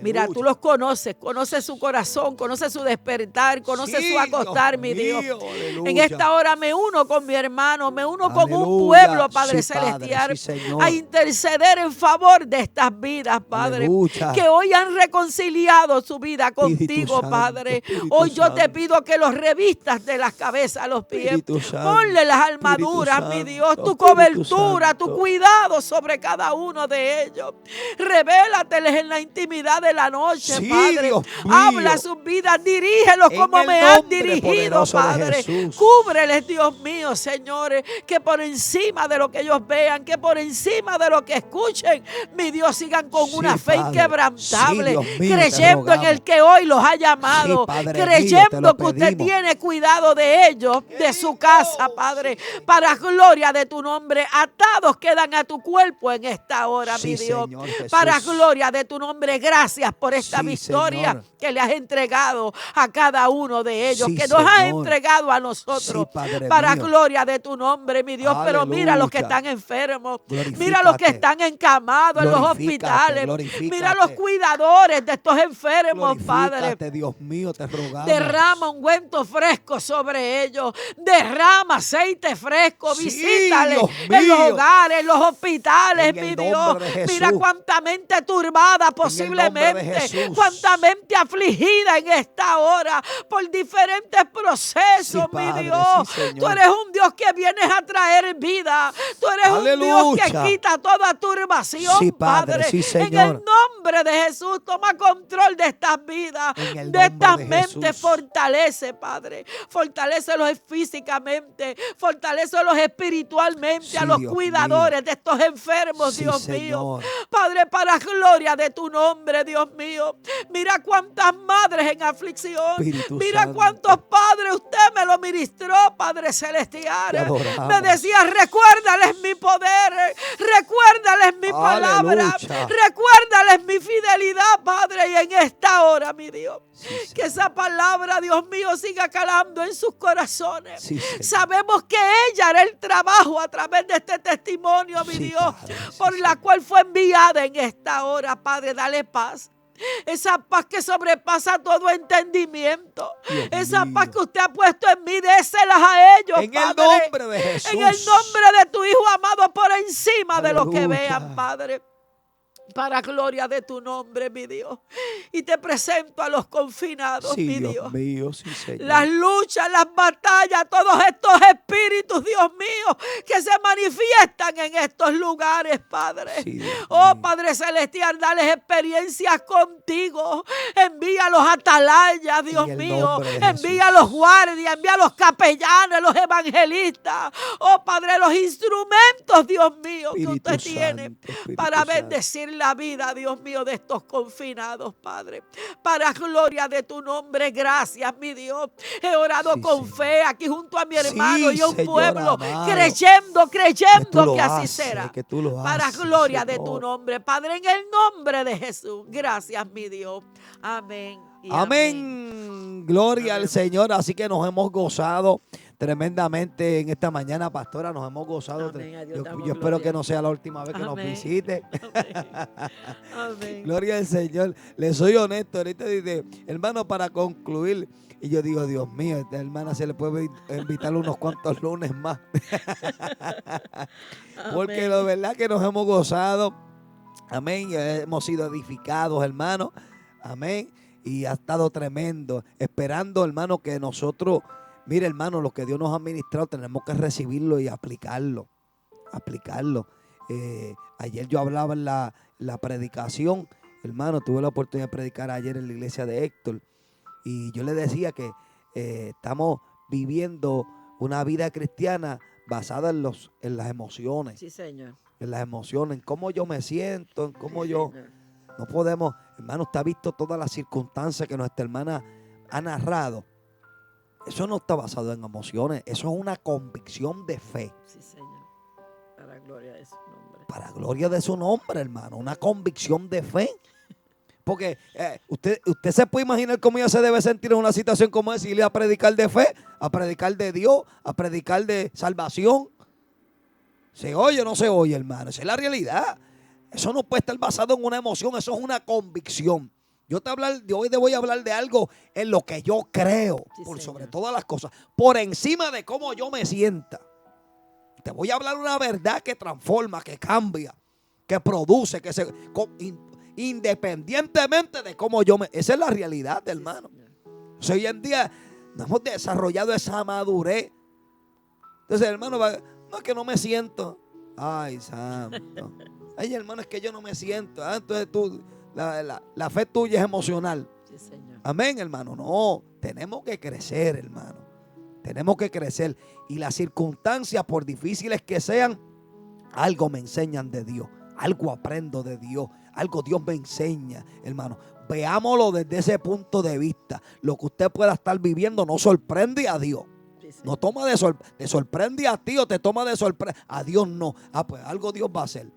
mira, Aleluya. tú los conoces su corazón, conoces su despertar, conoces Sí, su acostar, Dios mi Dios. mío, aleluya. En esta hora me uno con mi hermano, me uno con un Aleluya. pueblo, Padre Sí, Padre, celestial, sí, Señor. a interceder en favor de estas vidas, Padre, Aleluya. que hoy han reconciliado su vida contigo, Santo, Padre. Espíritu Hoy yo te Santo. pido que los revistas de las cabezas a los pies. Espíritu Santo, Ponle las Espíritu armaduras, mi Santo, Dios, tu Espíritu cobertura, tu Santo. cuidado sobre cada uno de ellos. Revélateles en la intimidad de la noche, Sí, Padre. Dios mío. Habla sus vidas, dirígelos En como el me has nombre dirigido, poderoso de Padre. Jesús. Cúbreles, Dios mío, señores, que por encima de lo que ellos vean, que por encima de lo que escuchen, mi Dios, sigan con Sí, una fe Padre. inqueblantable, Sí, Dios mío, te creyendo en rogamos. el que hoy los ha llamado, Sí, Padre mío, te creyendo lo que usted pedimos. tiene cuidado de ellos, de su casa, Padre, para gloria de tu nombre. Atados quedan a tu cuerpo en esta hora, Sí, mi Dios. Señor Jesús. Para gloria de tu nombre, gracias por esta Sí, victoria Señor. que le has entregado a cada uno de ellos, Sí, que nos has Señor. entregado a nosotros. Sí, Padre Para mío. gloria de tu nombre, mi Dios. Pero mira los que Aleluya. están enfermos, Glorifícate. mira los que están encamados en los Glorifícate, hospitales, glorifícate. mira los cuidadores de estos enfermos, Padre. Glorifícate, Dios mío, te rogamos. Derrama ungüento fresco sobre ellos. Derrama aceite fresco. Sí, Visítales Dios en los mío. hogares, en los hospitales, En mi el Dios. nombre de Jesús. Mira cuánta mente turbada nombre de posiblemente. Jesús. Cuánta mente afligida en esta hora por diferentes procesos, Sí, mi Padre, Dios. sí, Señor. Tú eres un Dios que vienes a traer vida. Tú eres un Dios que Aleluya. quita toda turbación, Sí, Padre, Padre. sí, En el Señor. nombre de Jesús, toma control de estas vidas, En el de nombre estas de mentes. Jesús. Fortalece, Padre. Fortalécelos físicamente. Fortalécelos espiritualmente. Sí, a los Dios cuidadores de estos enfermos, Sí, Dios Señor. mío. Padre, para gloria de tu nombre, Dios mío. Mira cuántas madres en aflicción. Espíritu Mira Santo. cuántos padres usted me lo ministró, Padre celestial. Te adoramos. Me decía, recuérdales mi poder. Recuérdales mi palabra. Aleluya. Recuérdales mi fidelidad, Padre. Y en esta hora, mi Dios, Sí, que Señor. esa palabra, Dios mío, siga calando en sus corazones. Sí, Señor. Sabemos que ella hará el trabajo a través de este testimonio, mi Sí, Dios, Padre, sí, por la Señor. cual fue enviada en esta hora, Padre. Dale paz. Esa paz que sobrepasa todo entendimiento. Dios Esa mío. paz que usted ha puesto en mí, déselas a ellos, En el Padre. nombre de Jesús. En el nombre de tu Hijo amado, por encima de lo que Aleluya. vean, Padre. Para gloria de tu nombre, mi Dios. Y te presento a los confinados, Sí, mi Dios Dios. mío, sí, Señor. Las luchas, las batallas, todos estos espíritus, Dios mío, que se manifiestan en estos lugares, Padre. Sí, Dios Oh, mío. Padre Celestial, dales experiencias contigo. Envía los atalayas, Dios el mío. nombre de Envía Jesús. los guardias, envía los capellanes, los evangelistas. Oh, Padre, los instrumentos, Dios mío, que Espíritu usted tiene Santo, Espíritu para Santo. bendecir la vida, Dios mío, de estos confinados, Padre. Para gloria de tu nombre, gracias, mi Dios. He orado Sí, con Señor. fe aquí junto a mi Sí, hermano y a un Señor pueblo, amado. creyendo Que tú lo que así haces, será. que tú lo Para haces, gloria de tu Señor. nombre, Padre, en el nombre de Jesús. Gracias, mi Dios. Amén. Y Amén. Gloria Amén. al Señor. Así que nos hemos gozado tremendamente en esta mañana, pastora. Nos hemos gozado. Amén. A Dios Yo, damos yo espero gloria. que no sea la última vez que nos Amén. visite. Amén. Amén. Gloria al Señor. Le soy honesto. Ahorita dice, hermano, para concluir. Y yo digo, Dios mío, a esta hermana se le puede invitar unos cuantos lunes más. Porque Amén. la verdad que nos hemos gozado. Amén. Hemos sido edificados, hermano. Amén. y ha estado tremendo, esperando, hermano, que nosotros, mire, hermano, lo que Dios nos ha ministrado tenemos que recibirlo y aplicarlo. Ayer yo hablaba en la predicación, hermano, tuve la oportunidad de predicar ayer en la iglesia de Héctor, y yo le decía que estamos viviendo una vida cristiana basada en las emociones. Sí, Señor. En las emociones, en cómo yo me siento, en cómo yo... Señor. No podemos, hermano, usted ha visto todas las circunstancias que nuestra hermana ha narrado. Eso no está basado en emociones, eso es una convicción de fe. Sí, Señor. Para gloria de su nombre. Para gloria de su nombre, hermano, una convicción de fe. Porque usted se puede imaginar cómo ella se debe sentir en una situación como esa, irle a predicar de fe, a predicar de Dios, a predicar de salvación. ¿Se oye o no se oye, hermano? Esa es la realidad. Eso no puede estar basado en una emoción, eso es una convicción. Yo hoy te voy a hablar de algo en lo que yo creo, Sí, por Señor. sobre todas las cosas, por encima de cómo yo me sienta. Te voy a hablar una verdad que transforma, que cambia, que produce, independientemente de cómo yo me... Esa es la realidad, hermano. Sí, O sea, hoy en día no hemos desarrollado esa madurez. Entonces, hermano, no es que no me siento. Ay, santo. Ay, hermano, es que yo no me siento. Entonces la fe tuya es emocional. Sí, Señor. Amén, hermano. No, tenemos que crecer, hermano. Tenemos que crecer. Y las circunstancias, por difíciles que sean, algo me enseñan de Dios. Algo aprendo de Dios. Algo Dios me enseña, hermano. Veámoslo desde ese punto de vista. Lo que usted pueda estar viviendo no sorprende a Dios. Sí, Señor. No toma te sorprende a ti o te toma de sorpresa. A Dios no. Pues algo Dios va a hacer.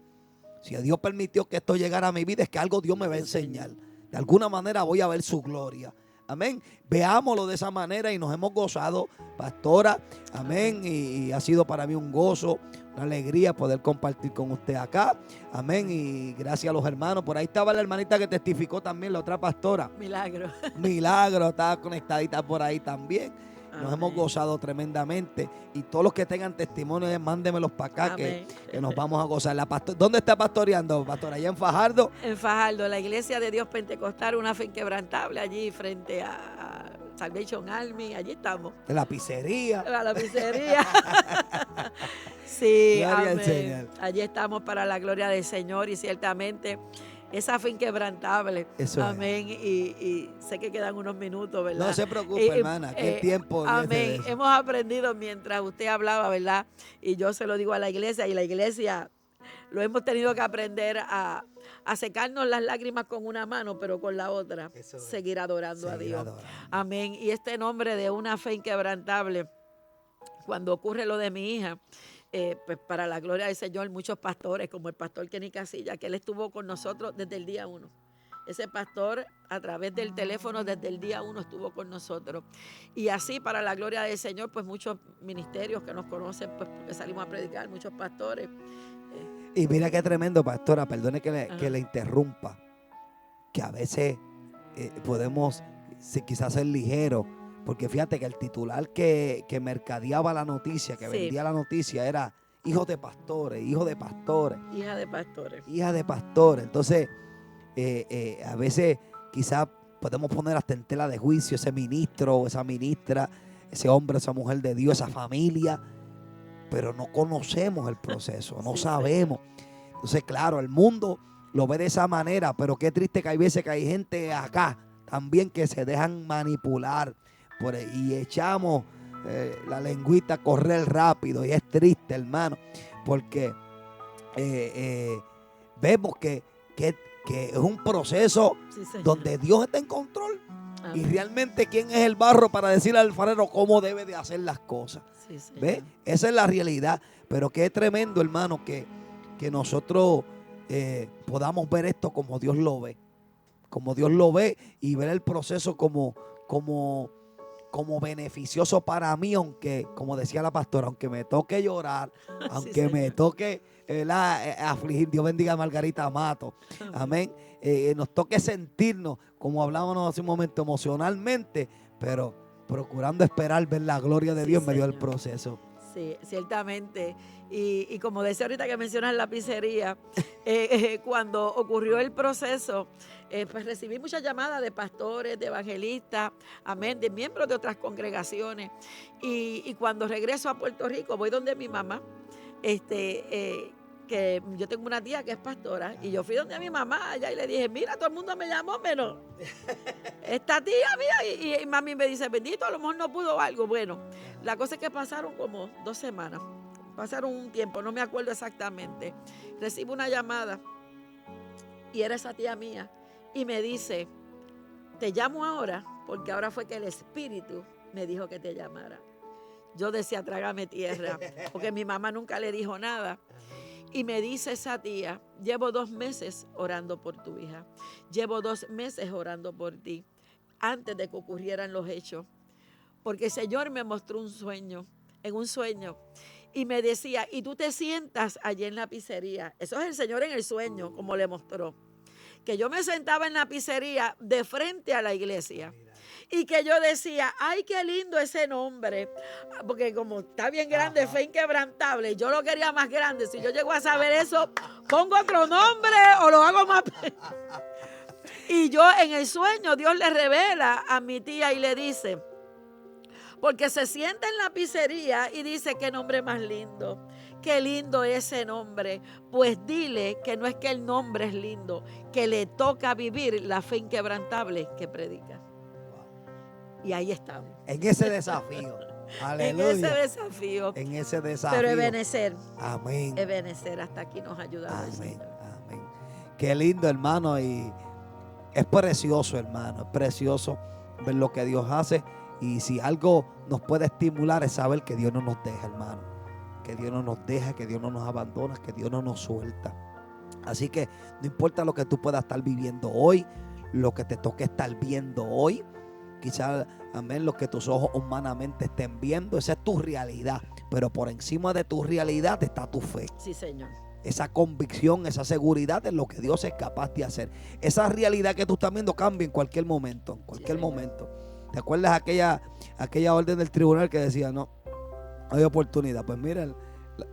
Si Dios permitió que esto llegara a mi vida, es que algo Dios me va a enseñar. De alguna manera voy a ver su gloria. Amén. Veámoslo de esa manera y nos hemos gozado, pastora. Amén. Y ha sido para mí un gozo, una alegría poder compartir con usted acá. Amén. Y gracias a los hermanos. Por ahí estaba la hermanita que testificó también, la otra pastora. Milagro. Milagro, estaba conectadita por ahí también. Nos Amén. hemos gozado tremendamente. Y todos los que tengan testimonios, mándenmelos para acá que nos vamos a gozar. ¿Dónde está pastoreando, pastor? ¿Allá en Fajardo? En Fajardo, la Iglesia de Dios Pentecostal, una fe inquebrantable, allí frente a Salvation Army. Allí estamos. En la pizzería. A la pizzería. Sí, Gloria al amén. Señor. Allí estamos para la gloria del Señor y ciertamente esa fe inquebrantable. Eso es. Amén. Y sé que quedan unos minutos, ¿verdad? No se preocupe, hermana, que el tiempo. Amén. de eso. Hemos aprendido mientras usted hablaba, ¿verdad? Y yo se lo digo a la iglesia y la iglesia lo hemos tenido que aprender a secarnos las lágrimas con una mano, pero con la otra Eso es. seguir adorando a Seguir Dios. adorando. Amén. Y este nombre de una fe inquebrantable, cuando ocurre lo de mi hija, pues para la gloria del Señor, muchos pastores, como el pastor Kenny Casilla, que él estuvo con nosotros desde el día 1. Ese pastor, a través del teléfono, desde el día 1 estuvo con nosotros. Y así, para la gloria del Señor, pues muchos ministerios que nos conocen, pues porque salimos a predicar, muchos pastores. Y mira qué tremendo, pastora, perdone que le interrumpa, que a veces podemos quizás ser ligeros, porque fíjate que el titular que mercadeaba la noticia, que Sí. vendía la noticia, era hijo de pastores, hijo de pastores, Hija de pastores. hija de pastores. Entonces, a veces quizás podemos poner hasta en tela de juicio ese ministro o esa ministra, ese hombre, esa mujer de Dios, esa familia, pero no conocemos el proceso, no Sí, sabemos. Entonces, claro, el mundo lo ve de esa manera, pero qué triste que hay veces que hay gente acá también que se dejan manipular y echamos la lengüita a correr rápido, y es triste, hermano, porque vemos que es un proceso Sí, Señor. donde Dios está en control. Y Amén. realmente, ¿quién es el barro para decirle al alfarero cómo debe de hacer las cosas? Sí, Señor. ¿Ve? Esa es la realidad. Pero qué tremendo, hermano, que nosotros podamos ver esto como Dios lo ve. Como Dios lo ve, y ver el proceso como beneficioso para mí, aunque, como decía la pastora, aunque me toque llorar, aunque me Señor. toque afligir. Dios bendiga a Margarita Mato. Amén. Nos toque sentirnos, como hablábamos hace un momento, emocionalmente, pero procurando esperar ver la gloria de Sí, Dios en medio del Señor. proceso. Sí, ciertamente. Y como decía ahorita que mencionas la pizzería, cuando ocurrió el proceso, pues recibí muchas llamadas de pastores, de evangelistas, amén, de miembros de otras congregaciones. Y cuando regreso a Puerto Rico, voy donde mi mamá, que yo tengo una tía que es pastora, y yo fui donde mi mamá allá y le dije, mira, todo el mundo me llamó menos esta tía mía. Y mami me dice, bendito, a lo mejor no pudo algo. Bueno, la cosa es que pasaron como 2 semanas, pasaron un tiempo, no me acuerdo exactamente. Recibo una llamada y era esa tía mía y me dice, te llamo ahora porque ahora fue que el Espíritu me dijo que te llamara. Yo decía, trágame tierra, porque mi mamá nunca le dijo nada. Y me dice esa tía, llevo 2 meses orando por tu hija. Llevo 2 meses orando por ti, antes de que ocurrieran los hechos. Porque el Señor me mostró un sueño, en un sueño. Y me decía, y tú te sientas allí en la pizzería. Eso es el Señor en el sueño, como le mostró. Que yo me sentaba en la pizzería de frente a la iglesia. Y que yo decía, ay, qué lindo ese nombre. Porque como está bien grande, Fe Inquebrantable, yo lo quería más grande. Si yo llego a saber eso, pongo otro nombre o lo hago más. Y yo en el sueño, Dios le revela a mi tía y le dice, porque se sienta en la pizzería y dice, qué nombre más lindo. Qué lindo ese nombre. Pues dile que no es que el nombre es lindo, que le toca vivir la fe inquebrantable que predica. Y ahí estamos. En ese desafío. Aleluya. En ese desafío. En ese desafío. Pero Ebenezer. Amén. Ebenezer, hasta aquí nos ha ayudado. Amén. Amén. Qué lindo, hermano. Y es precioso, hermano. Es precioso ver lo que Dios hace. Y si algo nos puede estimular es saber que Dios no nos deja, hermano. Que Dios no nos deja, que Dios no nos abandona, que Dios no nos suelta. Así que no importa lo que tú puedas estar viviendo hoy, lo que te toque estar viendo hoy. Quizás, amén, lo que tus ojos humanamente estén viendo, esa es tu realidad. Pero por encima de tu realidad está tu fe. Sí, Señor. Esa convicción, esa seguridad de lo que Dios es capaz de hacer. Esa realidad que tú estás viendo cambia en cualquier momento. En cualquier momento. ¿Te acuerdas aquella orden del tribunal que decía, no hay oportunidad? Pues mira,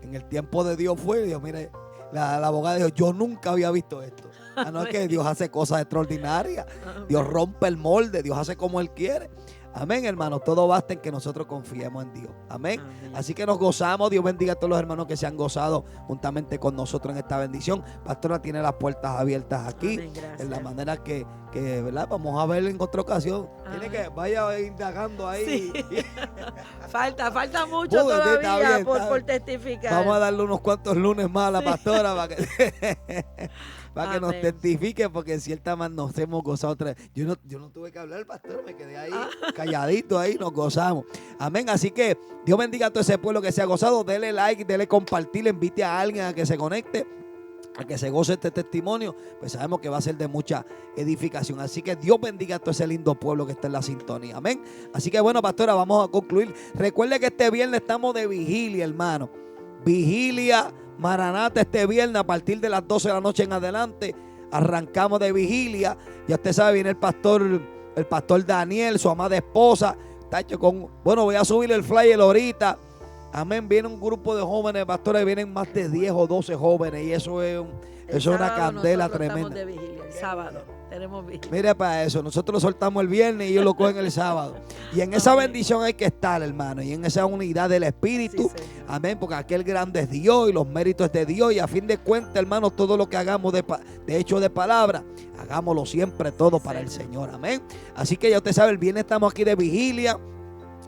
en el tiempo de Dios fue, Dios, mire, la abogada dijo, yo nunca había visto esto. No es que Dios hace cosas extraordinarias. Dios rompe el molde. Dios hace como Él quiere. Amén, hermanos. Todo basta en que nosotros confiemos en Dios. Amén. Así que nos gozamos. Dios bendiga a todos los hermanos que se han gozado juntamente con nosotros en esta bendición. Pastora tiene las puertas abiertas aquí. Amén, en la manera que ¿verdad? Vamos a ver en otra ocasión. Tiene que vaya indagando ahí. Sí. falta mucho todavía por testificar. Vamos a darle unos cuantos lunes más a la pastora para que nos testifique, porque ciertamente nos hemos gozado otra vez. Yo no tuve que hablar, pastor, me quedé ahí calladito, ahí nos gozamos. Amén. Así que Dios bendiga a todo ese pueblo que se ha gozado. Dele like, dele compartir, invite a alguien a que se conecte, a que se goce este testimonio, pues sabemos que va a ser de mucha edificación. Así que Dios bendiga a todo ese lindo pueblo que está en la sintonía. Amén. Así que bueno, pastora, vamos a concluir. Recuerde que este viernes estamos de vigilia, hermano. Vigilia Maranata este viernes a partir de las 12 de la noche en adelante. Arrancamos de vigilia. Ya usted sabe, viene el pastor Daniel, su amada esposa. Está hecho bueno, voy a subir el flyer ahorita. Amén. Viene un grupo de jóvenes, pastores, vienen más de 10 o 12 jóvenes. Y eso es una candela tremenda. De vigilia, el sábado tenemos vigilia. Mire para eso, nosotros lo soltamos el viernes y ellos lo cogen el sábado. Y en esa bendición hay que estar, hermano. Y en esa unidad del Espíritu. Sí, amén, porque aquel grande es Dios y los méritos es de Dios. Y a fin de cuentas, hermano, todo lo que hagamos de hecho de palabra, hagámoslo siempre todo para el Señor. Amén. Así que ya usted sabe, el viernes estamos aquí de vigilia.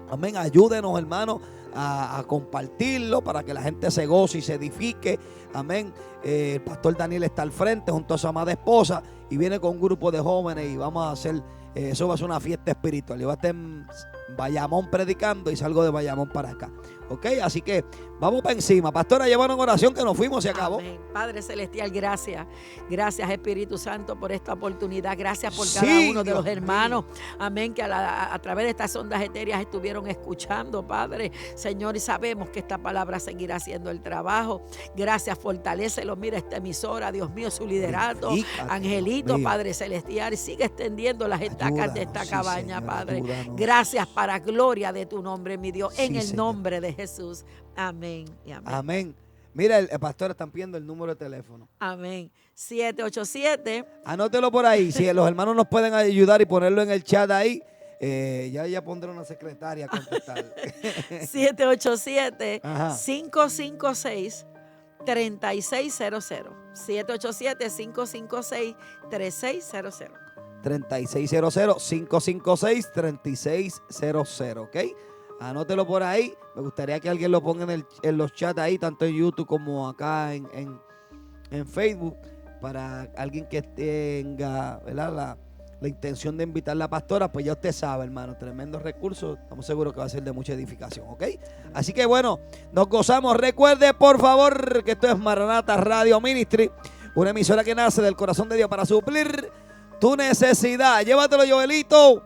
Amén, ayúdenos, hermano, a compartirlo para que la gente se goce y se edifique. Amén. El pastor Daniel está al frente junto a su amada esposa y viene con un grupo de jóvenes y vamos a hacer, eso va a ser una fiesta espiritual. Yo voy a estar en Bayamón predicando y salgo de Bayamón para acá. Ok, así que vamos para encima. Pastora, llevaron oración que nos fuimos, se acabó. Amén. Padre Celestial, gracias. Gracias, Espíritu Santo, por esta oportunidad. Gracias por cada uno de los hermanos. Amén, que a través de estas ondas etéreas estuvieron escuchando, Padre. Señor, y sabemos que esta palabra seguirá haciendo el trabajo. Gracias, fortalécelo. Mira esta emisora, Dios mío, su liderato. Angelito, Padre Celestial, sigue extendiendo las estacas de esta cabaña, Padre. Gracias para gloria de tu nombre, mi Dios, en el nombre de Jesús. Amén y amén. Amén. Mira, el pastor están pidiendo el número de teléfono. Amén. 787. Anótelo por ahí. Si los hermanos nos pueden ayudar y ponerlo en el chat ahí, ya pondré una secretaria a contestar. 787-556-3600. 787-556-3600. 3600-556-3600, ¿ok? Anótelo por ahí. Me gustaría que alguien lo ponga en los chats ahí, tanto en YouTube como acá en Facebook, para alguien que tenga, ¿verdad?, la intención de invitar a la pastora. Pues ya usted sabe, hermano, tremendos recursos. Estamos seguros que va a ser de mucha edificación, ¿ok? Así que bueno, nos gozamos. Recuerde, por favor, que esto es Maranata Radio Ministry, una emisora que nace del corazón de Dios para suplir tu necesidad. Llévatelo, Joelito.